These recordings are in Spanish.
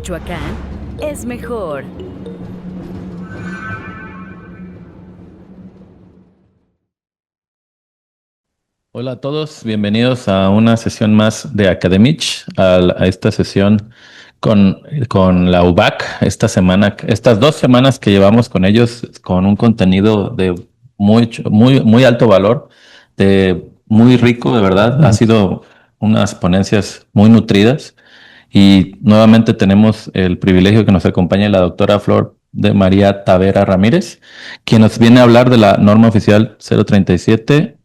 Michoacán es mejor. Hola a todos, bienvenidos a una sesión más de Academich, a esta sesión con la UBAC, esta semana, estas 2 semanas que llevamos con ellos, con un contenido de muy alto valor, de muy rico, de verdad. Ha sido unas ponencias muy nutridas y nuevamente tenemos el privilegio que nos acompañe la doctora Flor de María Tavera Ramírez, quien nos viene a hablar de la norma oficial 037.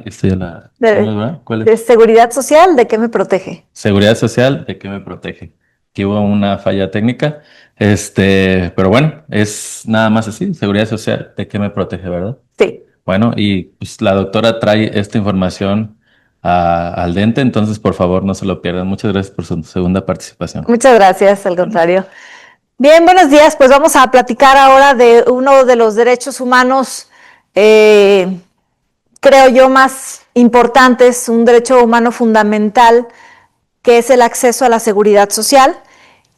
Esta ya la... ¿Cómo es, De, verdad? ¿Cuál es? de seguridad social, ¿de qué me protege? Seguridad social, ¿de qué me protege? Aquí hubo una falla técnica, pero bueno, es nada más así, seguridad social, ¿de qué me protege, verdad? Sí, Bueno, y pues la doctora trae esta información al dente, entonces por favor no se lo pierdan. Muchas gracias por su segunda participación. muchas gracias, al contrario. Bien, buenos días. Pues vamos a platicar ahora de uno de los derechos humanos, creo yo, más importantes, un derecho humano fundamental, que es el acceso a la seguridad social.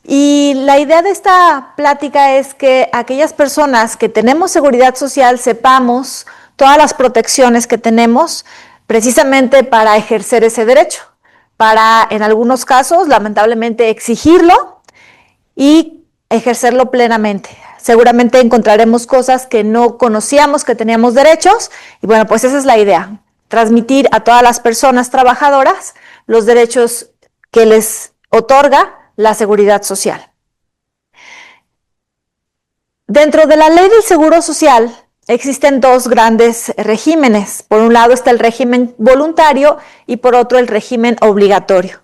Y la idea de esta plática es que aquellas personas que tenemos seguridad social sepamos todas las protecciones que tenemos precisamente para ejercer ese derecho, para en algunos casos lamentablemente exigirlo y ejercerlo plenamente. Seguramente encontraremos cosas que no conocíamos que teníamos derechos y bueno, pues esa es la idea, transmitir a todas las personas trabajadoras los derechos que les otorga la seguridad social. Dentro de la ley del seguro social existen dos grandes regímenes. Por un lado está el régimen voluntario y por otro el régimen obligatorio.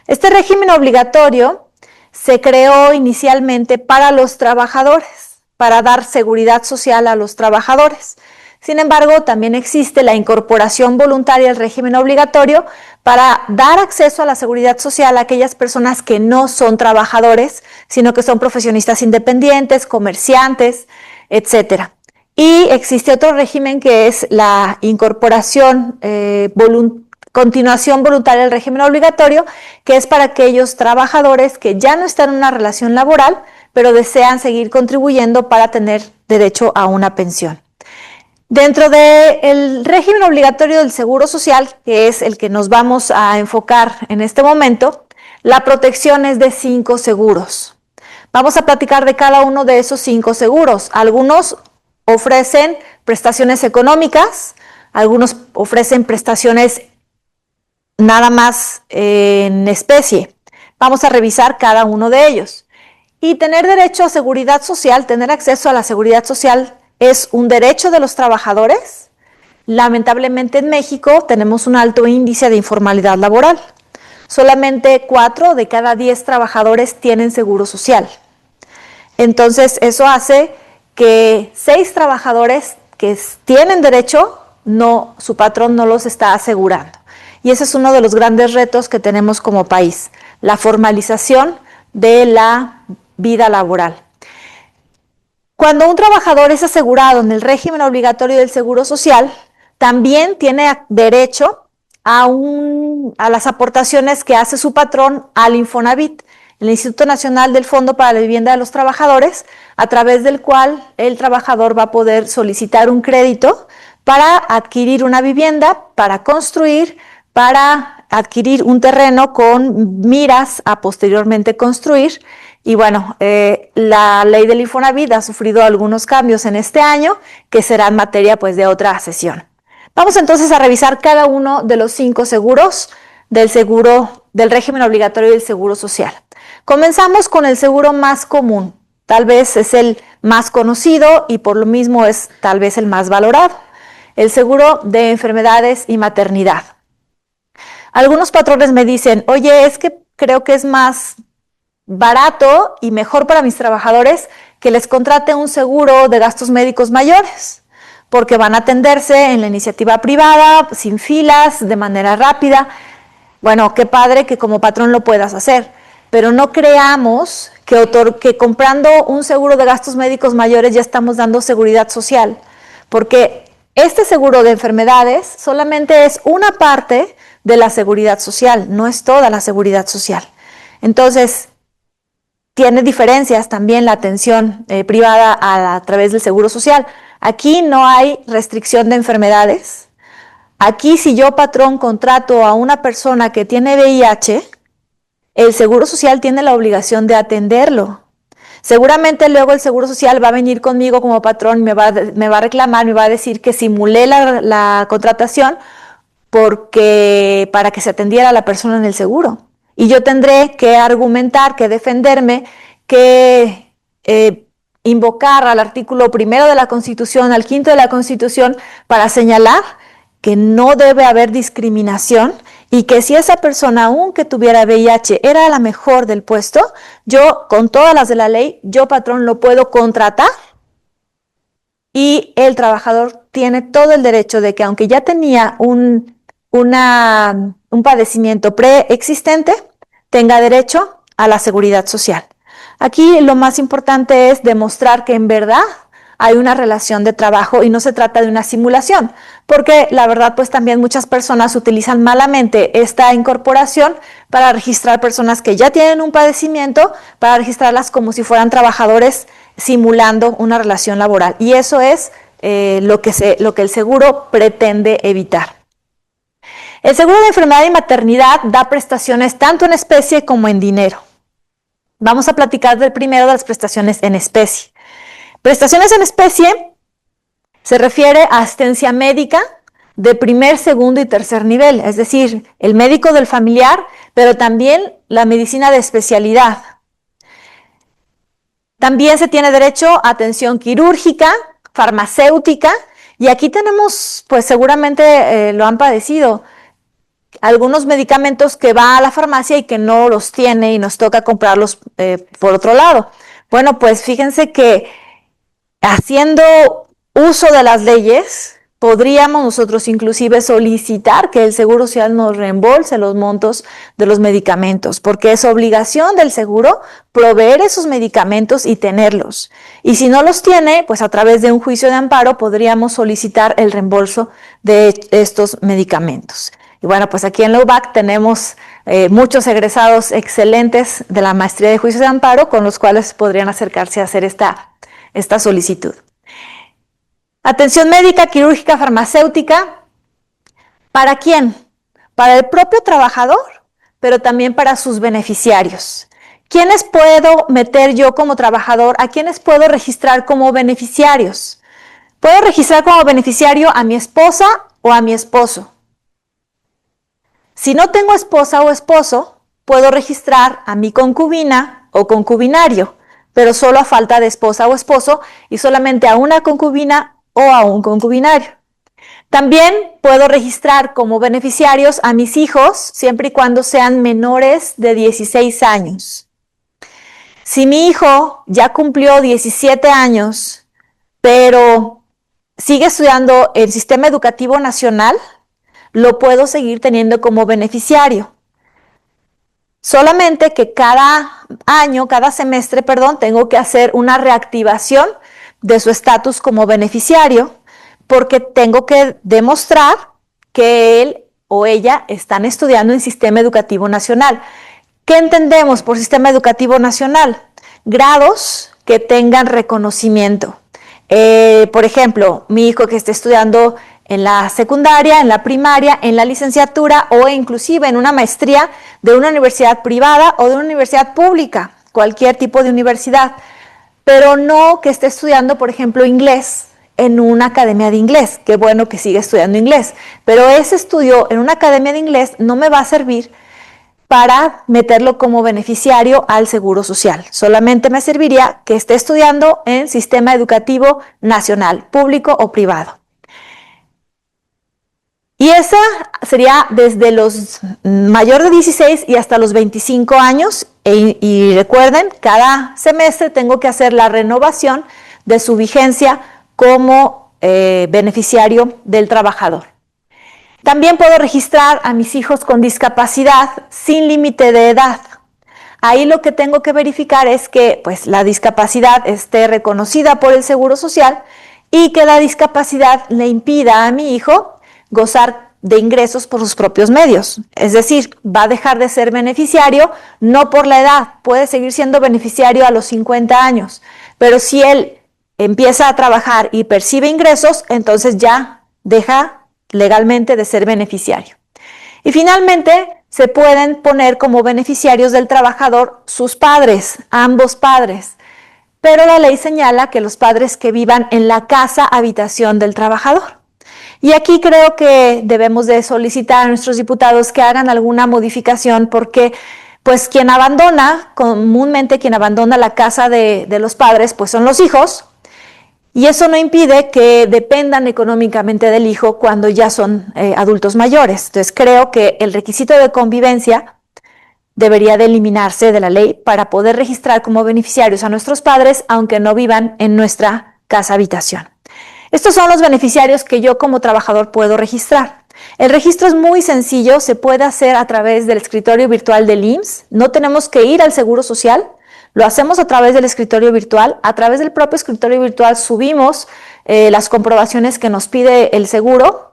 Este régimen obligatorio se creó inicialmente para los trabajadores, para dar seguridad social a los trabajadores. Sin embargo, también existe la incorporación voluntaria al régimen obligatorio para dar acceso a la seguridad social a aquellas personas que no son trabajadores, sino que son profesionistas independientes, comerciantes, etc. Y existe otro régimen que es la incorporación continuación voluntaria del régimen obligatorio, que es para aquellos trabajadores que ya no están en una relación laboral, pero desean seguir contribuyendo para tener derecho a una pensión. Dentro del régimen obligatorio del Seguro Social, que es el que nos vamos a enfocar en este momento, la protección es de 5 seguros. Vamos a platicar de cada uno de esos 5 seguros. Algunos ofrecen prestaciones económicas, algunos ofrecen prestaciones nada más en especie. Vamos a revisar cada uno de ellos. Y tener derecho a seguridad social, tener acceso a la seguridad social es un derecho de los trabajadores. Lamentablemente en México tenemos un alto índice de informalidad laboral. Solamente 4 de cada 10 trabajadores tienen seguro social. Entonces eso hace que 6 trabajadores que tienen derecho, su patrón no los está asegurando. Y ese es uno de los grandes retos que tenemos como país, la formalización de la vida laboral. Cuando un trabajador es asegurado en el régimen obligatorio del Seguro Social, también tiene derecho a las aportaciones que hace su patrón al Infonavit, el Instituto Nacional del Fondo para la Vivienda de los Trabajadores, a través del cual el trabajador va a poder solicitar un crédito para adquirir una vivienda, para construir, para adquirir un terreno con miras a posteriormente construir. Y bueno, la ley del Infonavit ha sufrido algunos cambios en este año que serán materia pues de otra sesión. Vamos entonces a revisar cada uno de los 5 seguros del régimen obligatorio del Seguro Social. Comenzamos con el seguro más común, tal vez es el más conocido y por lo mismo es tal vez el más valorado, el seguro de enfermedades y maternidad. Algunos patrones me dicen, oye, es que creo que es más barato y mejor para mis trabajadores que les contrate un seguro de gastos médicos mayores, porque van a atenderse en la iniciativa privada, sin filas, de manera rápida. Bueno, qué padre que como patrón lo puedas hacer, pero no creamos que comprando un seguro de gastos médicos mayores ya estamos dando seguridad social, porque este seguro de enfermedades solamente es una parte de la seguridad social, no es toda la seguridad social. Entonces, tiene diferencias también la atención privada a través del Seguro Social. Aquí no hay restricción de enfermedades. Aquí, si yo, patrón, contrato a una persona que tiene VIH, el Seguro Social tiene la obligación de atenderlo. Seguramente luego el Seguro Social va a venir conmigo como patrón, me va a reclamar, me va a decir que simulé la contratación para que se atendiera a la persona en el seguro. Y yo tendré que argumentar, que defenderme, que invocar al artículo 1 de la Constitución, al 5 de la Constitución, para señalar que no debe haber discriminación y que si esa persona, aunque tuviera VIH, era la mejor del puesto, yo, con todas las de la ley, yo, patrón, lo puedo contratar y el trabajador tiene todo el derecho de que, aunque ya tenía un padecimiento preexistente, tenga derecho a la seguridad social. Aquí lo más importante es demostrar que en verdad hay una relación de trabajo y no se trata de una simulación, porque la verdad pues también muchas personas utilizan malamente esta incorporación para registrar personas que ya tienen un padecimiento, para registrarlas como si fueran trabajadores simulando una relación laboral, y eso es lo que el seguro pretende evitar. El seguro de enfermedad y maternidad da prestaciones tanto en especie como en dinero. Vamos a platicar del primero de las prestaciones en especie. Prestaciones en especie se refiere a asistencia médica de primer, segundo y tercer nivel, es decir, el médico del familiar, pero también la medicina de especialidad. También se tiene derecho a atención quirúrgica, farmacéutica, y aquí tenemos, pues seguramente lo han padecido, algunos medicamentos que va a la farmacia y que no los tiene y nos toca comprarlos por otro lado. Bueno, pues fíjense que haciendo uso de las leyes, podríamos nosotros inclusive solicitar que el Seguro Social nos reembolse los montos de los medicamentos, porque es obligación del seguro proveer esos medicamentos y tenerlos. Y si no los tiene, pues a través de un juicio de amparo podríamos solicitar el reembolso de estos medicamentos. Y bueno, pues aquí en la UBAC tenemos muchos egresados excelentes de la maestría de juicios de amparo con los cuales podrían acercarse a hacer esta solicitud. Atención médica, quirúrgica, farmacéutica. ¿Para quién? Para el propio trabajador, pero también para sus beneficiarios. ¿Quiénes puedo meter yo como trabajador? ¿A quiénes puedo registrar como beneficiarios? Puedo registrar como beneficiario a mi esposa o a mi esposo. Si no tengo esposa o esposo, puedo registrar a mi concubina o concubinario, pero solo a falta de esposa o esposo y solamente a una concubina o a un concubinario. También puedo registrar como beneficiarios a mis hijos siempre y cuando sean menores de 16 años. Si mi hijo ya cumplió 17 años, pero sigue estudiando el sistema educativo nacional, lo puedo seguir teniendo como beneficiario. Solamente que cada semestre, tengo que hacer una reactivación de su estatus como beneficiario, porque tengo que demostrar que él o ella están estudiando en sistema educativo nacional. ¿Qué entendemos por sistema educativo nacional? Grados que tengan reconocimiento. Por ejemplo, mi hijo que esté estudiando en la secundaria, en la primaria, en la licenciatura o inclusive en una maestría de una universidad privada o de una universidad pública, cualquier tipo de universidad, pero no que esté estudiando, por ejemplo, inglés en una academia de inglés. Qué bueno que siga estudiando inglés, pero ese estudio en una academia de inglés no me va a servir para meterlo como beneficiario al Seguro Social. Solamente me serviría que esté estudiando en sistema educativo nacional, público o privado. Y esa sería desde los mayor de 16 y hasta los 25 años. Y recuerden, cada semestre tengo que hacer la renovación de su vigencia como beneficiario del trabajador. También puedo registrar a mis hijos con discapacidad sin límite de edad. Ahí lo que tengo que verificar es que pues, la discapacidad esté reconocida por el Seguro Social y que la discapacidad le impida a mi hijo gozar de ingresos por sus propios medios. Es decir, va a dejar de ser beneficiario no por la edad, puede seguir siendo beneficiario a los 50 años, pero si él empieza a trabajar y percibe ingresos, entonces ya deja legalmente de ser beneficiario. Y finalmente, se pueden poner como beneficiarios del trabajador sus padres, ambos padres, pero la ley señala que los padres que vivan en la casa habitación del trabajador. Y aquí creo que debemos de solicitar a nuestros diputados que hagan alguna modificación porque pues comúnmente quien abandona la casa de los padres pues son los hijos, y eso no impide que dependan económicamente del hijo cuando ya son adultos mayores. Entonces creo que el requisito de convivencia debería de eliminarse de la ley para poder registrar como beneficiarios a nuestros padres aunque no vivan en nuestra casa habitación. Estos son los beneficiarios que yo como trabajador puedo registrar. El registro es muy sencillo, se puede hacer a través del escritorio virtual del IMSS, no tenemos que ir al Seguro Social, lo hacemos a través del escritorio virtual, a través del propio escritorio virtual subimos las comprobaciones que nos pide el seguro.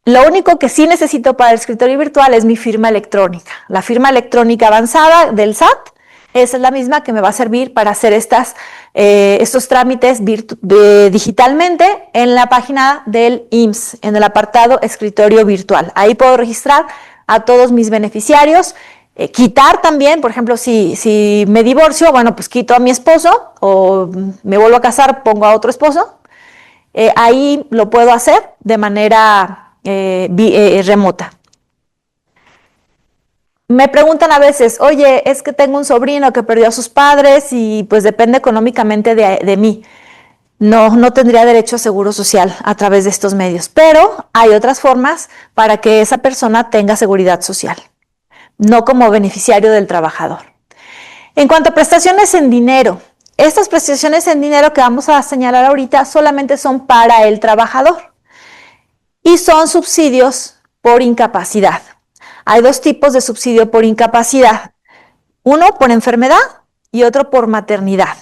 Lo único que sí necesito para el escritorio virtual es mi firma electrónica. La firma electrónica avanzada del SAT, esa es la misma que me va a servir para hacer estos trámites digitalmente en la página del IMSS, en el apartado escritorio virtual. Ahí puedo registrar a todos mis beneficiarios, quitar también, por ejemplo, si me divorcio, bueno, pues quito a mi esposo o me vuelvo a casar, pongo a otro esposo. Ahí lo puedo hacer de manera remota. Me preguntan a veces, oye, es que tengo un sobrino que perdió a sus padres y pues depende económicamente de mí. No tendría derecho a seguro social a través de estos medios, pero hay otras formas para que esa persona tenga seguridad social, no como beneficiario del trabajador. En cuanto a prestaciones en dinero, estas prestaciones en dinero que vamos a señalar ahorita solamente son para el trabajador y son subsidios por incapacidad. Hay dos tipos de subsidio por incapacidad, uno por enfermedad y otro por maternidad.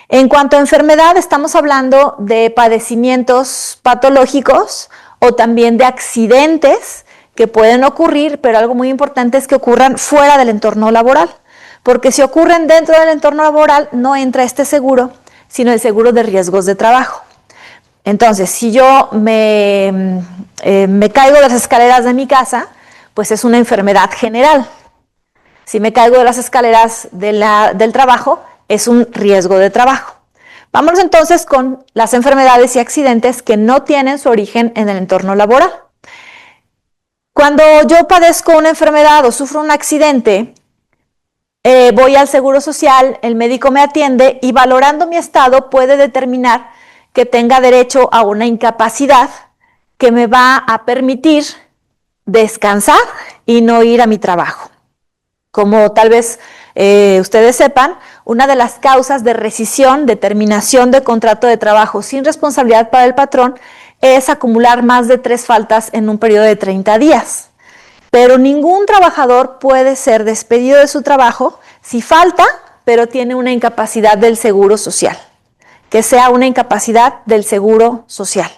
En cuanto a enfermedad, estamos hablando de padecimientos patológicos o también de accidentes que pueden ocurrir, pero algo muy importante es que ocurran fuera del entorno laboral, porque si ocurren dentro del entorno laboral no entra este seguro, sino el seguro de riesgos de trabajo. Entonces, si yo me caigo de las escaleras de mi casa, pues es una enfermedad general. Si me caigo de las escaleras del trabajo, es un riesgo de trabajo. Vamos entonces con las enfermedades y accidentes que no tienen su origen en el entorno laboral. Cuando yo padezco una enfermedad o sufro un accidente, voy al Seguro Social, el médico me atiende y valorando mi estado puede determinar que tenga derecho a una incapacidad que me va a permitir descansar y no ir a mi trabajo. Como tal vez ustedes sepan, una de las causas de rescisión, de terminación de contrato de trabajo sin responsabilidad para el patrón es acumular más de 3 faltas en un periodo de 30 días. Pero ningún trabajador puede ser despedido de su trabajo si falta, pero tiene una incapacidad del Seguro Social, que sea una incapacidad del Seguro Social.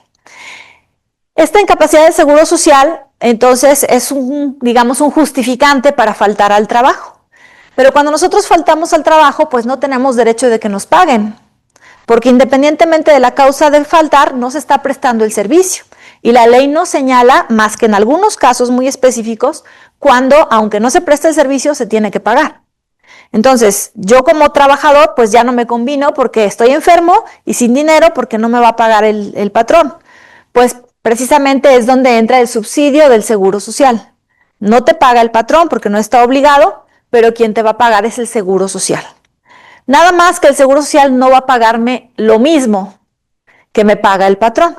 Esta incapacidad del Seguro Social, entonces, es digamos, un justificante para faltar al trabajo. Pero cuando nosotros faltamos al trabajo, pues no tenemos derecho de que nos paguen, porque independientemente de la causa de faltar, no se está prestando el servicio. Y la ley no señala, más que en algunos casos muy específicos, cuando, aunque no se preste el servicio, se tiene que pagar. Entonces, yo como trabajador, pues ya no me combino porque estoy enfermo y sin dinero porque no me va a pagar el patrón. Pues precisamente es donde entra el subsidio del Seguro Social. No te paga el patrón porque no está obligado, pero quien te va a pagar es el Seguro Social. Nada más que el Seguro Social no va a pagarme lo mismo que me paga el patrón.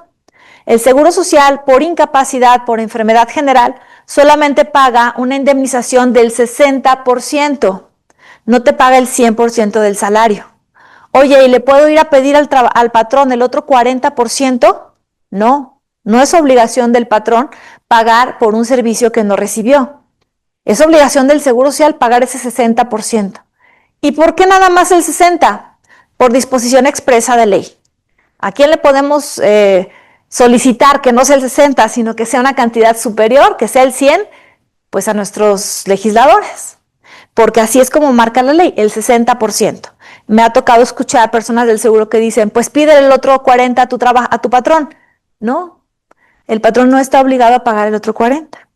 El Seguro Social, por incapacidad, por enfermedad general, solamente paga una indemnización del 60%. No te paga el 100% del salario. Oye, ¿y le puedo ir a pedir al patrón el otro 40%? No, no es obligación del patrón pagar por un servicio que no recibió. Es obligación del Seguro Social pagar ese 60%. ¿Y por qué nada más el 60%? Por disposición expresa de ley. ¿A quién le podemos solicitar que no sea el 60, sino que sea una cantidad superior, que sea el 100, pues a nuestros legisladores, porque así es como marca la ley, el 60%. Me ha tocado escuchar personas del seguro que dicen, pues pídele el otro 40 a tu patrón. No, el patrón no está obligado a pagar el otro 40.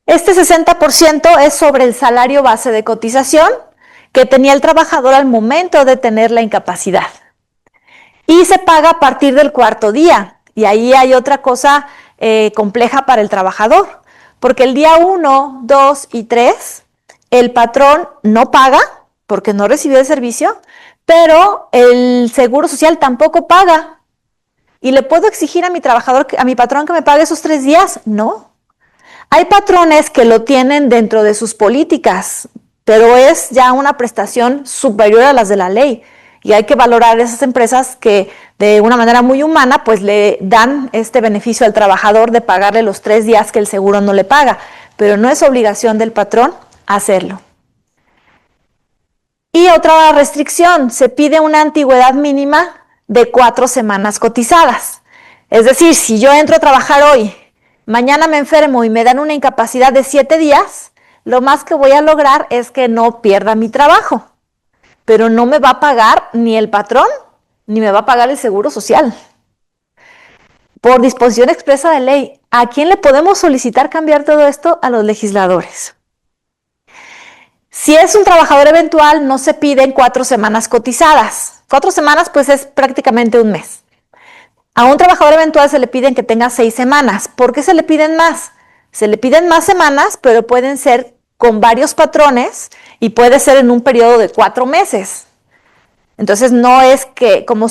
Este 60% es sobre el salario base de cotización que tenía el trabajador al momento de tener la incapacidad. Y se paga a partir del cuarto día. Y ahí hay otra cosa compleja para el trabajador, porque el día 1, 2 y 3, el patrón no paga porque no recibió el servicio, pero el Seguro Social tampoco paga. ¿Y le puedo exigir a mi trabajador, a mi patrón, que me pague esos 3 días? No. Hay patrones que lo tienen dentro de sus políticas, pero es ya una prestación superior a las de la ley. Y hay que valorar esas empresas que de una manera muy humana pues le dan este beneficio al trabajador de pagarle los 3 días que el seguro no le paga, pero no es obligación del patrón hacerlo. Y otra restricción, se pide una antigüedad mínima de 4 semanas cotizadas. Es decir, si yo entro a trabajar hoy, mañana me enfermo y me dan una incapacidad de 7 días, lo más que voy a lograr es que no pierda mi trabajo, pero no me va a pagar ni el patrón, ni me va a pagar el Seguro Social. Por disposición expresa de ley, ¿a quién le podemos solicitar cambiar todo esto? A los legisladores. Si es un trabajador eventual, no se piden 4 semanas cotizadas. 4 semanas, pues es prácticamente un mes. A un trabajador eventual se le piden que tenga 6 semanas. ¿Por qué se le piden más? Se le piden más semanas, pero pueden ser con varios patrones y puede ser en un periodo de 4 meses. Entonces no es que como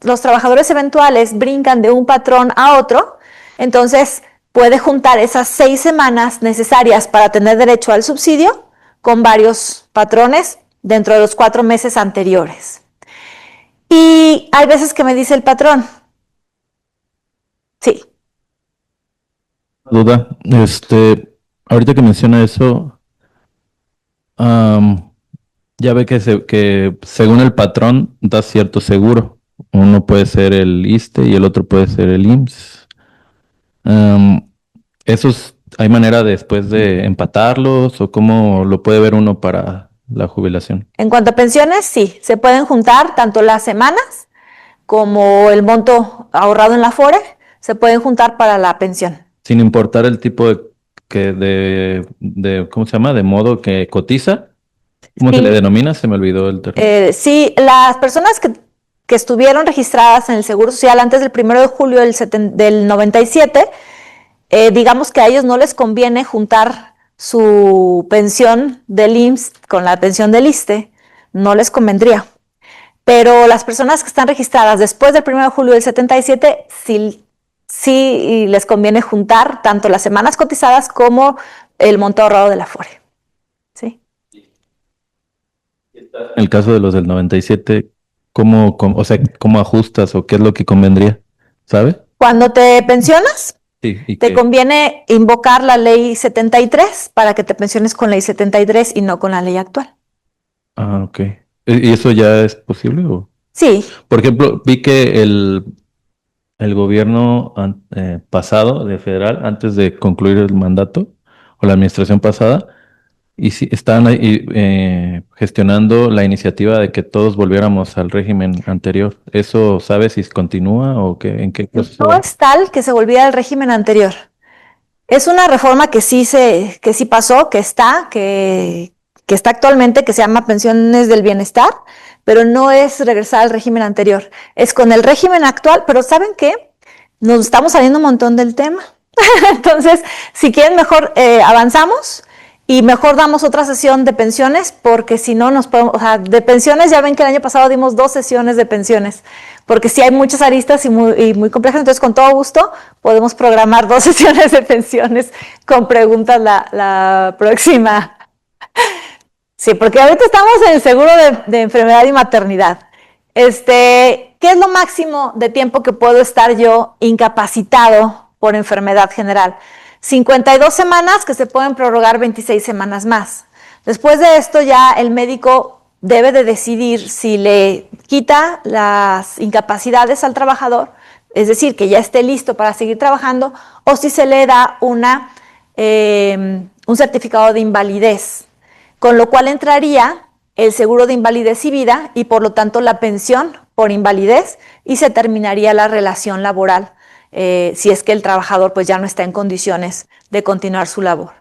los trabajadores eventuales brincan de un patrón a otro, entonces puede juntar esas 6 semanas necesarias para tener derecho al subsidio con varios patrones dentro de los 4 meses anteriores. Y hay veces que me dice el patrón, sí. Duda, ahorita que menciona eso, ya ve que según el patrón da cierto seguro. Uno puede ser el ISSSTE y el otro puede ser el IMSS. ¿Hay manera después de empatarlos o cómo lo puede ver uno para la jubilación? En cuanto a pensiones, sí, se pueden juntar tanto las semanas como el monto ahorrado en la Afore, se pueden juntar para la pensión. Sin importar el tipo ¿cómo se llama? De modo que cotiza. ¿Cómo se le denomina? Se me olvidó el término. Sí, las personas que estuvieron registradas en el Seguro Social antes del 1 de julio del 97, digamos que a ellos no les conviene juntar su pensión del IMSS con la pensión del ISSSTE, no les convendría. Pero las personas que están registradas después del 1 de julio del 77, sí les conviene juntar tanto las semanas cotizadas como el monto ahorrado de la Afore. ¿Sí? En el caso de los del 97, ¿cómo ajustas o qué es lo que convendría? ¿Sabe? Cuando te pensionas, sí, te conviene invocar la ley 73 para que te pensiones con ley 73 y no con la ley actual. Ah, ok. ¿Y eso ya es posible? ¿O? Sí. Por ejemplo, vi que el gobierno pasado de federal, antes de concluir el mandato, o la administración pasada, y sí, estaban ahí, gestionando la iniciativa de que todos volviéramos al régimen anterior. ¿Eso sabes si continúa o en qué proceso? No es tal que se volviera al régimen anterior. Es una reforma que sí pasó, que está actualmente, que se llama Pensiones del Bienestar, pero no es regresar al régimen anterior. Es con el régimen actual, pero ¿saben qué? Nos estamos saliendo un montón del tema. Entonces, si quieren, mejor avanzamos y mejor damos otra sesión de pensiones, porque si no nos podemos, o sea, de pensiones, ya ven que el año pasado dimos 2 sesiones de pensiones, porque sí hay muchas aristas y muy complejas, entonces con todo gusto podemos programar 2 sesiones de pensiones con preguntas la próxima. Sí, porque ahorita estamos en el seguro de enfermedad y maternidad. ¿Qué es lo máximo de tiempo que puedo estar yo incapacitado por enfermedad general? 52 semanas, que se pueden prorrogar 26 semanas más. Después de esto ya el médico debe de decidir si le quita las incapacidades al trabajador, es decir, que ya esté listo para seguir trabajando, o si se le da un certificado de invalidez, con lo cual entraría el seguro de invalidez y vida y por lo tanto la pensión por invalidez y se terminaría la relación laboral si es que el trabajador pues ya no está en condiciones de continuar su labor.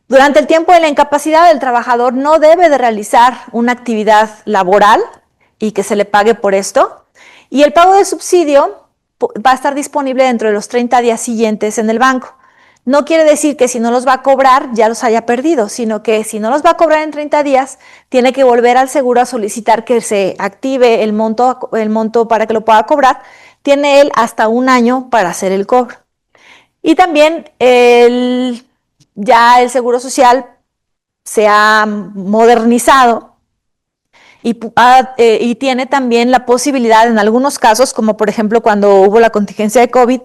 Durante el tiempo de la incapacidad, el trabajador no debe de realizar una actividad laboral y que se le pague por esto. Y el pago de subsidio va a estar disponible dentro de los 30 días siguientes en el banco. No quiere decir que si no los va a cobrar ya los haya perdido, sino que si no los va a cobrar en 30 días, tiene que volver al seguro a solicitar que se active el monto para que lo pueda cobrar. Tiene él hasta un año para hacer el cobro. Y también ya el Seguro Social se ha modernizado y tiene también la posibilidad en algunos casos, como por ejemplo cuando hubo la contingencia de COVID,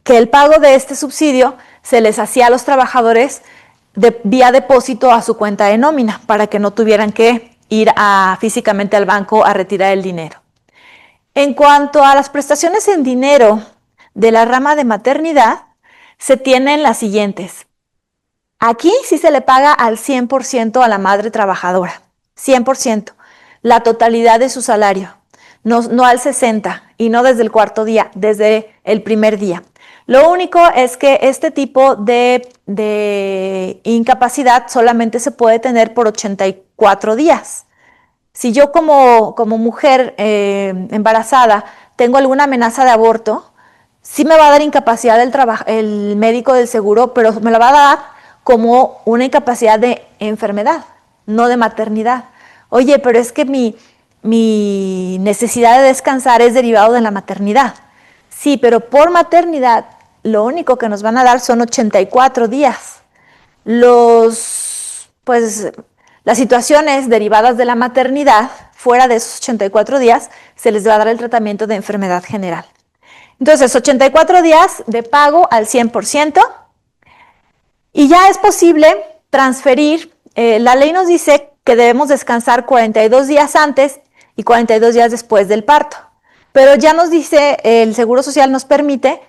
que el pago de este subsidio se les hacía a los trabajadores vía depósito a su cuenta de nómina para que no tuvieran que ir físicamente al banco a retirar el dinero. En cuanto a las prestaciones en dinero de la rama de maternidad, se tienen las siguientes. Aquí sí se le paga al 100% a la madre trabajadora, 100%, la totalidad de su salario, no al 60% y no desde el cuarto día, desde el primer día. Lo único es que este tipo de incapacidad solamente se puede tener por 84 días. Si yo como mujer embarazada tengo alguna amenaza de aborto, sí me va a dar incapacidad el médico del seguro, pero me la va a dar como una incapacidad de enfermedad, no de maternidad. Oye, pero es que mi necesidad de descansar es derivado de la maternidad. Sí, pero por maternidad lo único que nos van a dar son 84 días. Las situaciones derivadas de la maternidad, fuera de esos 84 días, se les va a dar el tratamiento de enfermedad general. Entonces, 84 días de pago al 100%. Y ya es posible transferir, la ley nos dice que debemos descansar 42 días antes y 42 días después del parto. Pero ya nos dice, el Seguro Social nos permite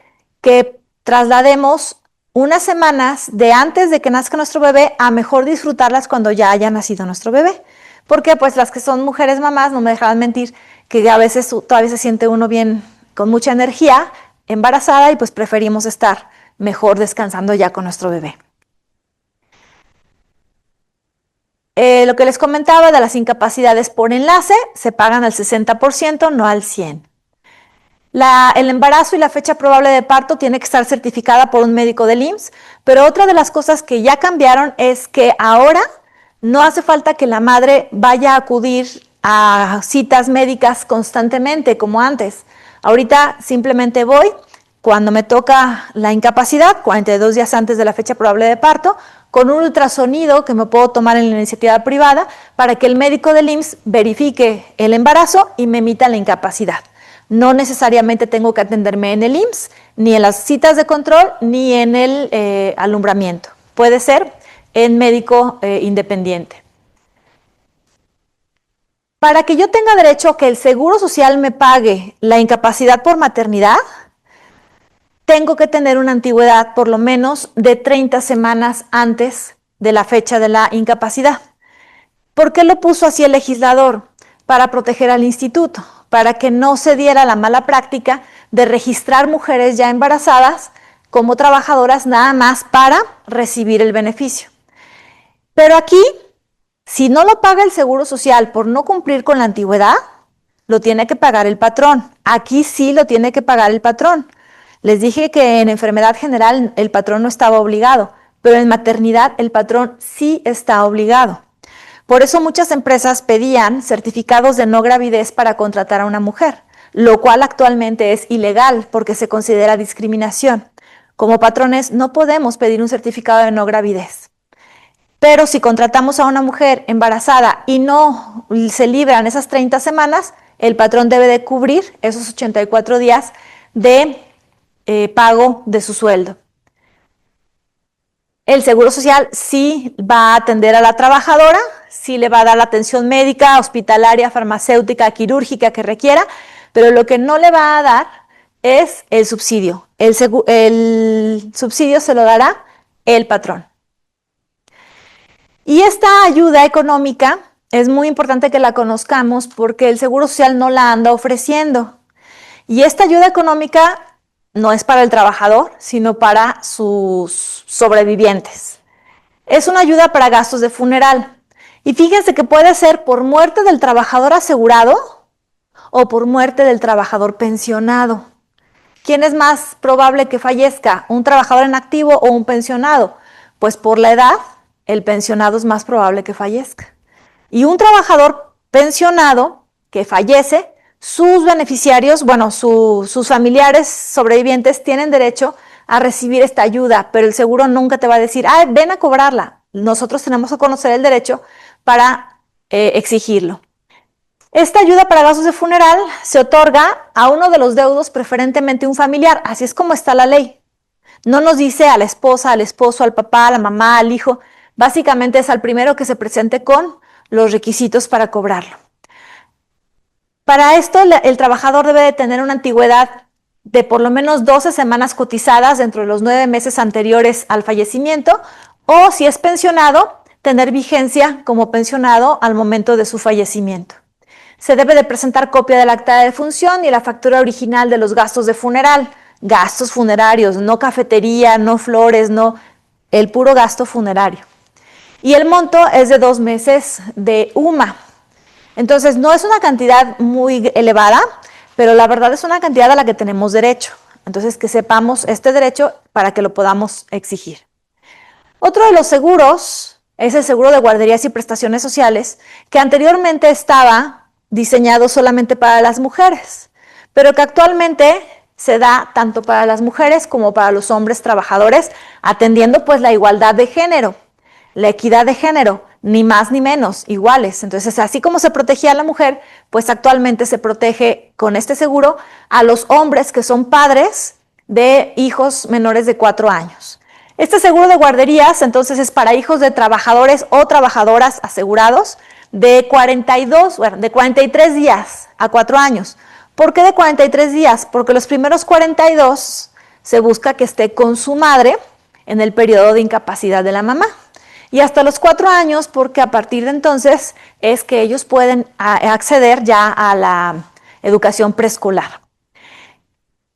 que traslademos unas semanas de antes de que nazca nuestro bebé a mejor disfrutarlas cuando ya haya nacido nuestro bebé. Porque pues las que son mujeres mamás, no me dejarán mentir, que a veces todavía se siente uno bien con mucha energía, embarazada y pues preferimos estar mejor descansando ya con nuestro bebé. Lo que les comentaba de las incapacidades por enlace, se pagan al 60%, no al 100%. El embarazo y la fecha probable de parto tiene que estar certificada por un médico del IMSS, pero otra de las cosas que ya cambiaron es que ahora no hace falta que la madre vaya a acudir a citas médicas constantemente como antes. Ahorita simplemente voy cuando me toca la incapacidad, 42 días antes de la fecha probable de parto, con un ultrasonido que me puedo tomar en la iniciativa privada para que el médico del IMSS verifique el embarazo y me emita la incapacidad. No necesariamente tengo que atenderme en el IMSS, ni en las citas de control, ni en el alumbramiento. Puede ser en médico independiente. Para que yo tenga derecho a que el Seguro Social me pague la incapacidad por maternidad, tengo que tener una antigüedad por lo menos de 30 semanas antes de la fecha de la incapacidad. ¿Por qué lo puso así el legislador? Para proteger al instituto, para que no se diera la mala práctica de registrar mujeres ya embarazadas como trabajadoras nada más para recibir el beneficio. Pero aquí, si no lo paga el Seguro Social por no cumplir con la antigüedad, lo tiene que pagar el patrón. Aquí sí lo tiene que pagar el patrón. Les dije que en enfermedad general el patrón no estaba obligado, pero en maternidad el patrón sí está obligado. Por eso muchas empresas pedían certificados de no gravidez para contratar a una mujer, lo cual actualmente es ilegal porque se considera discriminación. Como patrones no podemos pedir un certificado de no gravidez. Pero si contratamos a una mujer embarazada y no se libran esas 30 semanas, el patrón debe de cubrir esos 84 días de pago de su sueldo. El Seguro Social sí va a atender a la trabajadora, sí le va a dar la atención médica, hospitalaria, farmacéutica, quirúrgica que requiera, pero lo que no le va a dar es el subsidio. El subsidio se lo dará el patrón. Y esta ayuda económica es muy importante que la conozcamos porque el Seguro Social no la anda ofreciendo. Y esta ayuda económica no es para el trabajador, sino para sus sobrevivientes. Es una ayuda para gastos de funeral. Y fíjense que puede ser por muerte del trabajador asegurado o por muerte del trabajador pensionado. ¿Quién es más probable que fallezca? ¿Un trabajador en activo o un pensionado? Pues por la edad, el pensionado es más probable que fallezca. Y un trabajador pensionado que fallece, sus beneficiarios, bueno, sus familiares sobrevivientes tienen derecho a recibir esta ayuda, pero el seguro nunca te va a decir, ven a cobrarla. Nosotros tenemos que conocer el derecho para exigirlo. Esta ayuda para gastos de funeral se otorga a uno de los deudos, preferentemente un familiar. Así es como está la ley. No nos dice a la esposa, al esposo, al papá, a la mamá, al hijo. Básicamente es al primero que se presente con los requisitos para cobrarlo. Para esto, el trabajador debe de tener una antigüedad de por lo menos 12 semanas cotizadas dentro de los 9 meses anteriores al fallecimiento, o si es pensionado, tener vigencia como pensionado al momento de su fallecimiento. Se debe de presentar copia del acta de defunción y la factura original de los gastos de funeral, gastos funerarios, no cafetería, no flores, no, el puro gasto funerario. Y el monto es de 2 meses de UMA. Entonces, no es una cantidad muy elevada, pero la verdad es una cantidad a la que tenemos derecho. Entonces, que sepamos este derecho para que lo podamos exigir. Otro de los seguros es el seguro de guarderías y prestaciones sociales, que anteriormente estaba diseñado solamente para las mujeres, pero que actualmente se da tanto para las mujeres como para los hombres trabajadores, atendiendo pues la igualdad de género, la equidad de género, ni más ni menos, iguales. Entonces, así como se protegía a la mujer, pues actualmente se protege con este seguro a los hombres que son padres de hijos menores de 4 años. Este seguro de guarderías, entonces, es para hijos de trabajadores o trabajadoras asegurados de 43 días a 4 años. ¿Por qué de 43 días? Porque los primeros 42 se busca que esté con su madre en el periodo de incapacidad de la mamá. Y hasta los 4 años, porque a partir de entonces es que ellos pueden acceder ya a la educación preescolar.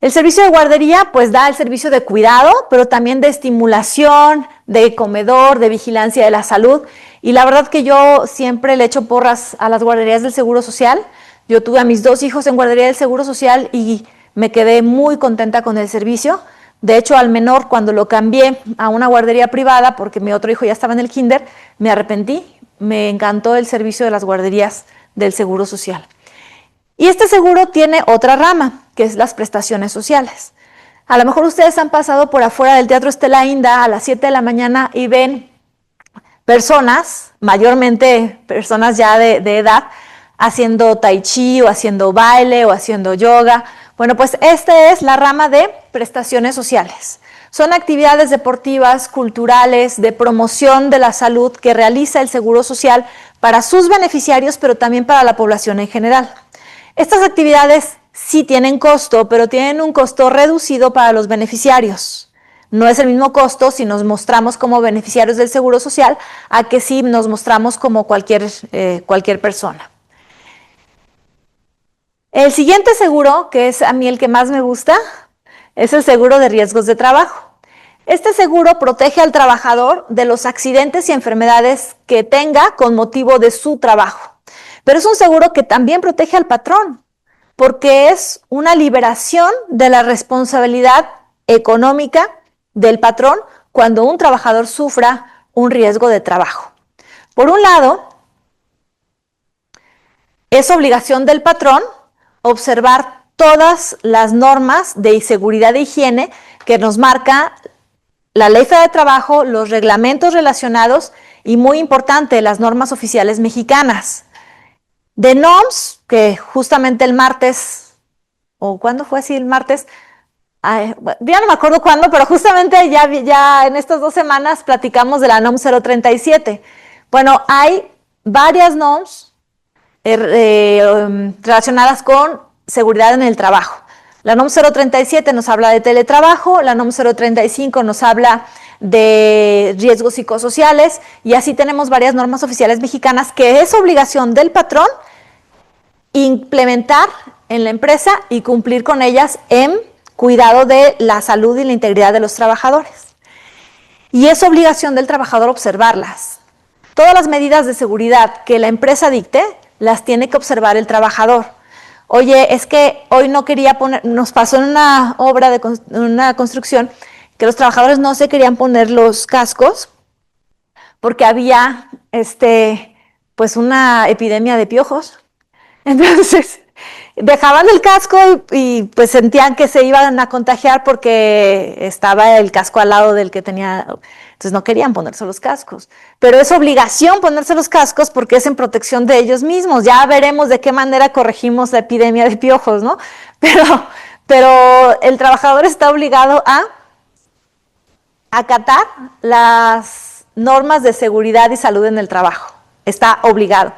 El servicio de guardería pues da el servicio de cuidado, pero también de estimulación, de comedor, de vigilancia de la salud. Y la verdad que yo siempre le echo porras a las guarderías del Seguro Social. Yo tuve a mis 2 hijos en guardería del Seguro Social y me quedé muy contenta con el servicio. De hecho, al menor, cuando lo cambié a una guardería privada, porque mi otro hijo ya estaba en el kinder, me arrepentí. Me encantó el servicio de las guarderías del Seguro Social. Y este seguro tiene otra rama, que es las prestaciones sociales. A lo mejor ustedes han pasado por afuera del Teatro Estela Inda a las 7 de la mañana y ven personas, mayormente personas ya de edad, haciendo tai chi o haciendo baile o haciendo yoga. Bueno, pues esta es la rama de prestaciones sociales. Son actividades deportivas, culturales, de promoción de la salud que realiza el Seguro Social para sus beneficiarios, pero también para la población en general. Estas actividades sí tienen costo, pero tienen un costo reducido para los beneficiarios. No es el mismo costo si nos mostramos como beneficiarios del Seguro Social a que si nos mostramos como cualquier persona. El siguiente seguro, que es a mí el que más me gusta, es el seguro de riesgos de trabajo. Este seguro protege al trabajador de los accidentes y enfermedades que tenga con motivo de su trabajo. Pero es un seguro que también protege al patrón, porque es una liberación de la responsabilidad económica del patrón cuando un trabajador sufra un riesgo de trabajo. Por un lado, es obligación del patrón observar todas las normas de seguridad e higiene que nos marca la Ley Federal de Trabajo, los reglamentos relacionados y, muy importante, las normas oficiales mexicanas. De NOMS, que justamente el martes, o ¿cuándo fue así el martes? Ya no me acuerdo cuándo, pero justamente ya en estas 2 semanas platicamos de la NOM 037. Bueno, hay varias NOMs relacionadas con seguridad en el trabajo. La NOM 037 nos habla de teletrabajo, la NOM 035 nos habla de riesgos psicosociales, y así tenemos varias normas oficiales mexicanas que es obligación del patrón implementar en la empresa y cumplir con ellas en cuidado de la salud y la integridad de los trabajadores. Y es obligación del trabajador observarlas. Todas las medidas de seguridad que la empresa dicte, las tiene que observar el trabajador. Oye, es que hoy no quería poner, nos pasó en una obra de una construcción que los trabajadores no se querían poner los cascos porque había pues una epidemia de piojos. Entonces dejaban el casco y pues sentían que se iban a contagiar porque estaba el casco al lado del que tenía, entonces no querían ponerse los cascos, pero es obligación ponerse los cascos porque es en protección de ellos mismos. Ya veremos de qué manera corregimos la epidemia de piojos, ¿no? Pero el trabajador está obligado a acatar las normas de seguridad y salud en el trabajo, está obligado.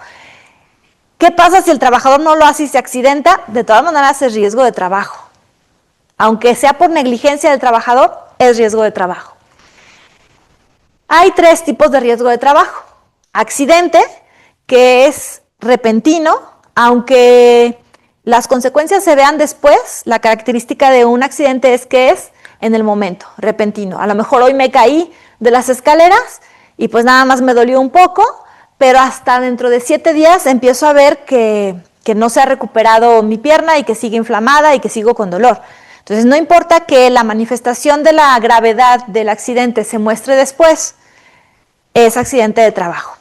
¿Qué pasa si el trabajador no lo hace y se accidenta? De todas maneras es riesgo de trabajo. Aunque sea por negligencia del trabajador, es riesgo de trabajo. Hay 3 tipos de riesgo de trabajo. Accidente, que es repentino, aunque las consecuencias se vean después, la característica de un accidente es que es en el momento, repentino. A lo mejor hoy me caí de las escaleras y pues nada más me dolió un poco, pero hasta dentro de 7 días empiezo a ver que no se ha recuperado mi pierna y que sigue inflamada y que sigo con dolor. Entonces no importa que la manifestación de la gravedad del accidente se muestre después, es accidente de trabajo.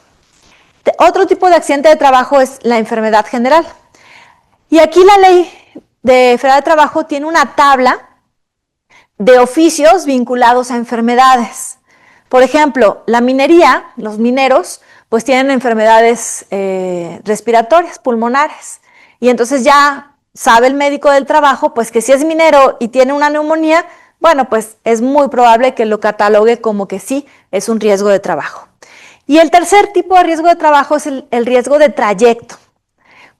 Otro tipo de accidente de trabajo es la enfermedad general. Y aquí la Ley Federal de Trabajo tiene una tabla de oficios vinculados a enfermedades. Por ejemplo, la minería, los mineros, pues tienen enfermedades respiratorias, pulmonares. Y entonces ya sabe el médico del trabajo, pues que si es minero y tiene una neumonía, bueno, pues es muy probable que lo catalogue como que sí, es un riesgo de trabajo. Y el tercer tipo de riesgo de trabajo es el riesgo de trayecto.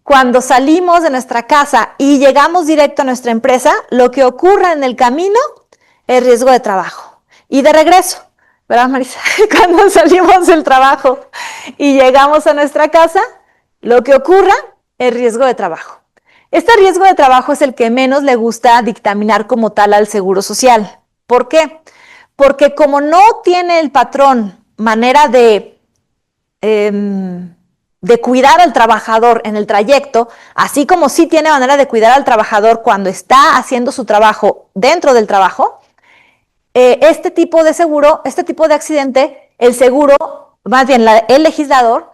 Cuando salimos de nuestra casa y llegamos directo a nuestra empresa, lo que ocurra en el camino es riesgo de trabajo. Y de regreso, ¿verdad, Marisa? Cuando salimos del trabajo y llegamos a nuestra casa, lo que ocurra es riesgo de trabajo. Este riesgo de trabajo es el que menos le gusta dictaminar como tal al Seguro Social. ¿Por qué? Porque como no tiene el patrón manera de cuidar al trabajador en el trayecto, así como sí tiene manera de cuidar al trabajador cuando está haciendo su trabajo dentro del trabajo, este tipo de seguro, este tipo de accidente, el seguro, más bien el legislador,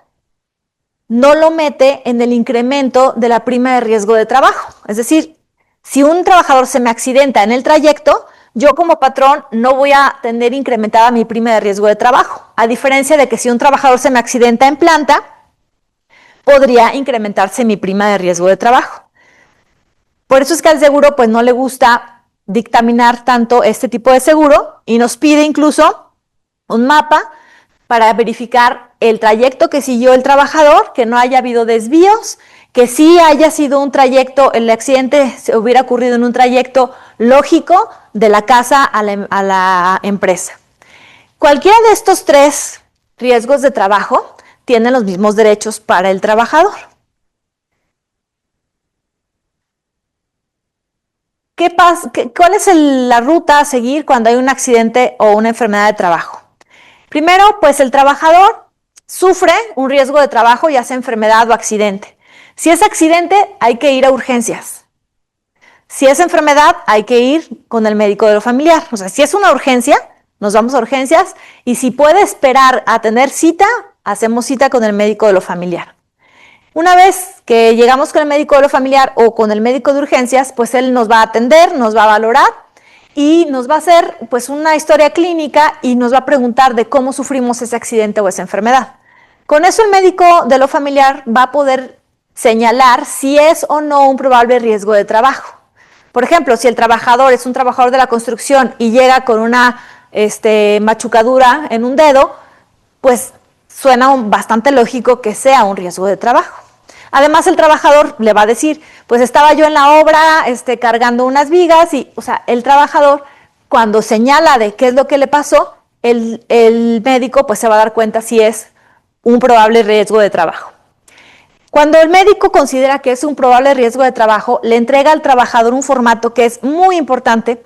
no lo mete en el incremento de la prima de riesgo de trabajo. Es decir, si un trabajador se me accidenta en el trayecto, yo como patrón no voy a tener incrementada mi prima de riesgo de trabajo, a diferencia de que si un trabajador se me accidenta en planta, podría incrementarse mi prima de riesgo de trabajo. Por eso es que al seguro pues no le gusta dictaminar tanto este tipo de seguro y nos pide incluso un mapa para verificar el trayecto que siguió el trabajador, que no haya habido desvíos, que sí haya sido un trayecto, el accidente se hubiera ocurrido en un trayecto lógico de la casa a la empresa. Cualquiera de estos 3 riesgos de trabajo tienen los mismos derechos para el trabajador. ¿Qué pasa? ¿Cuál es la ruta a seguir cuando hay un accidente o una enfermedad de trabajo? Primero, pues el trabajador sufre un riesgo de trabajo, ya sea enfermedad o accidente. Si es accidente, hay que ir a urgencias. Si es enfermedad, hay que ir con el médico de lo familiar. O sea, si es una urgencia, nos vamos a urgencias, y si puede esperar a tener cita, hacemos cita con el médico de lo familiar. Una vez que llegamos con el médico de lo familiar o con el médico de urgencias, pues él nos va a atender, nos va a valorar y nos va a hacer pues una historia clínica y nos va a preguntar de cómo sufrimos ese accidente o esa enfermedad. Con eso el médico de lo familiar va a poder señalar si es o no un probable riesgo de trabajo. Por ejemplo, si el trabajador es un trabajador de la construcción y llega con una machucadura en un dedo, pues suena bastante lógico que sea un riesgo de trabajo. Además, el trabajador le va a decir, pues estaba yo en la obra cargando unas vigas y, o sea, el trabajador cuando señala de qué es lo que le pasó, el médico pues se va a dar cuenta si es un probable riesgo de trabajo. Cuando el médico considera que es un probable riesgo de trabajo, le entrega al trabajador un formato que es muy importante,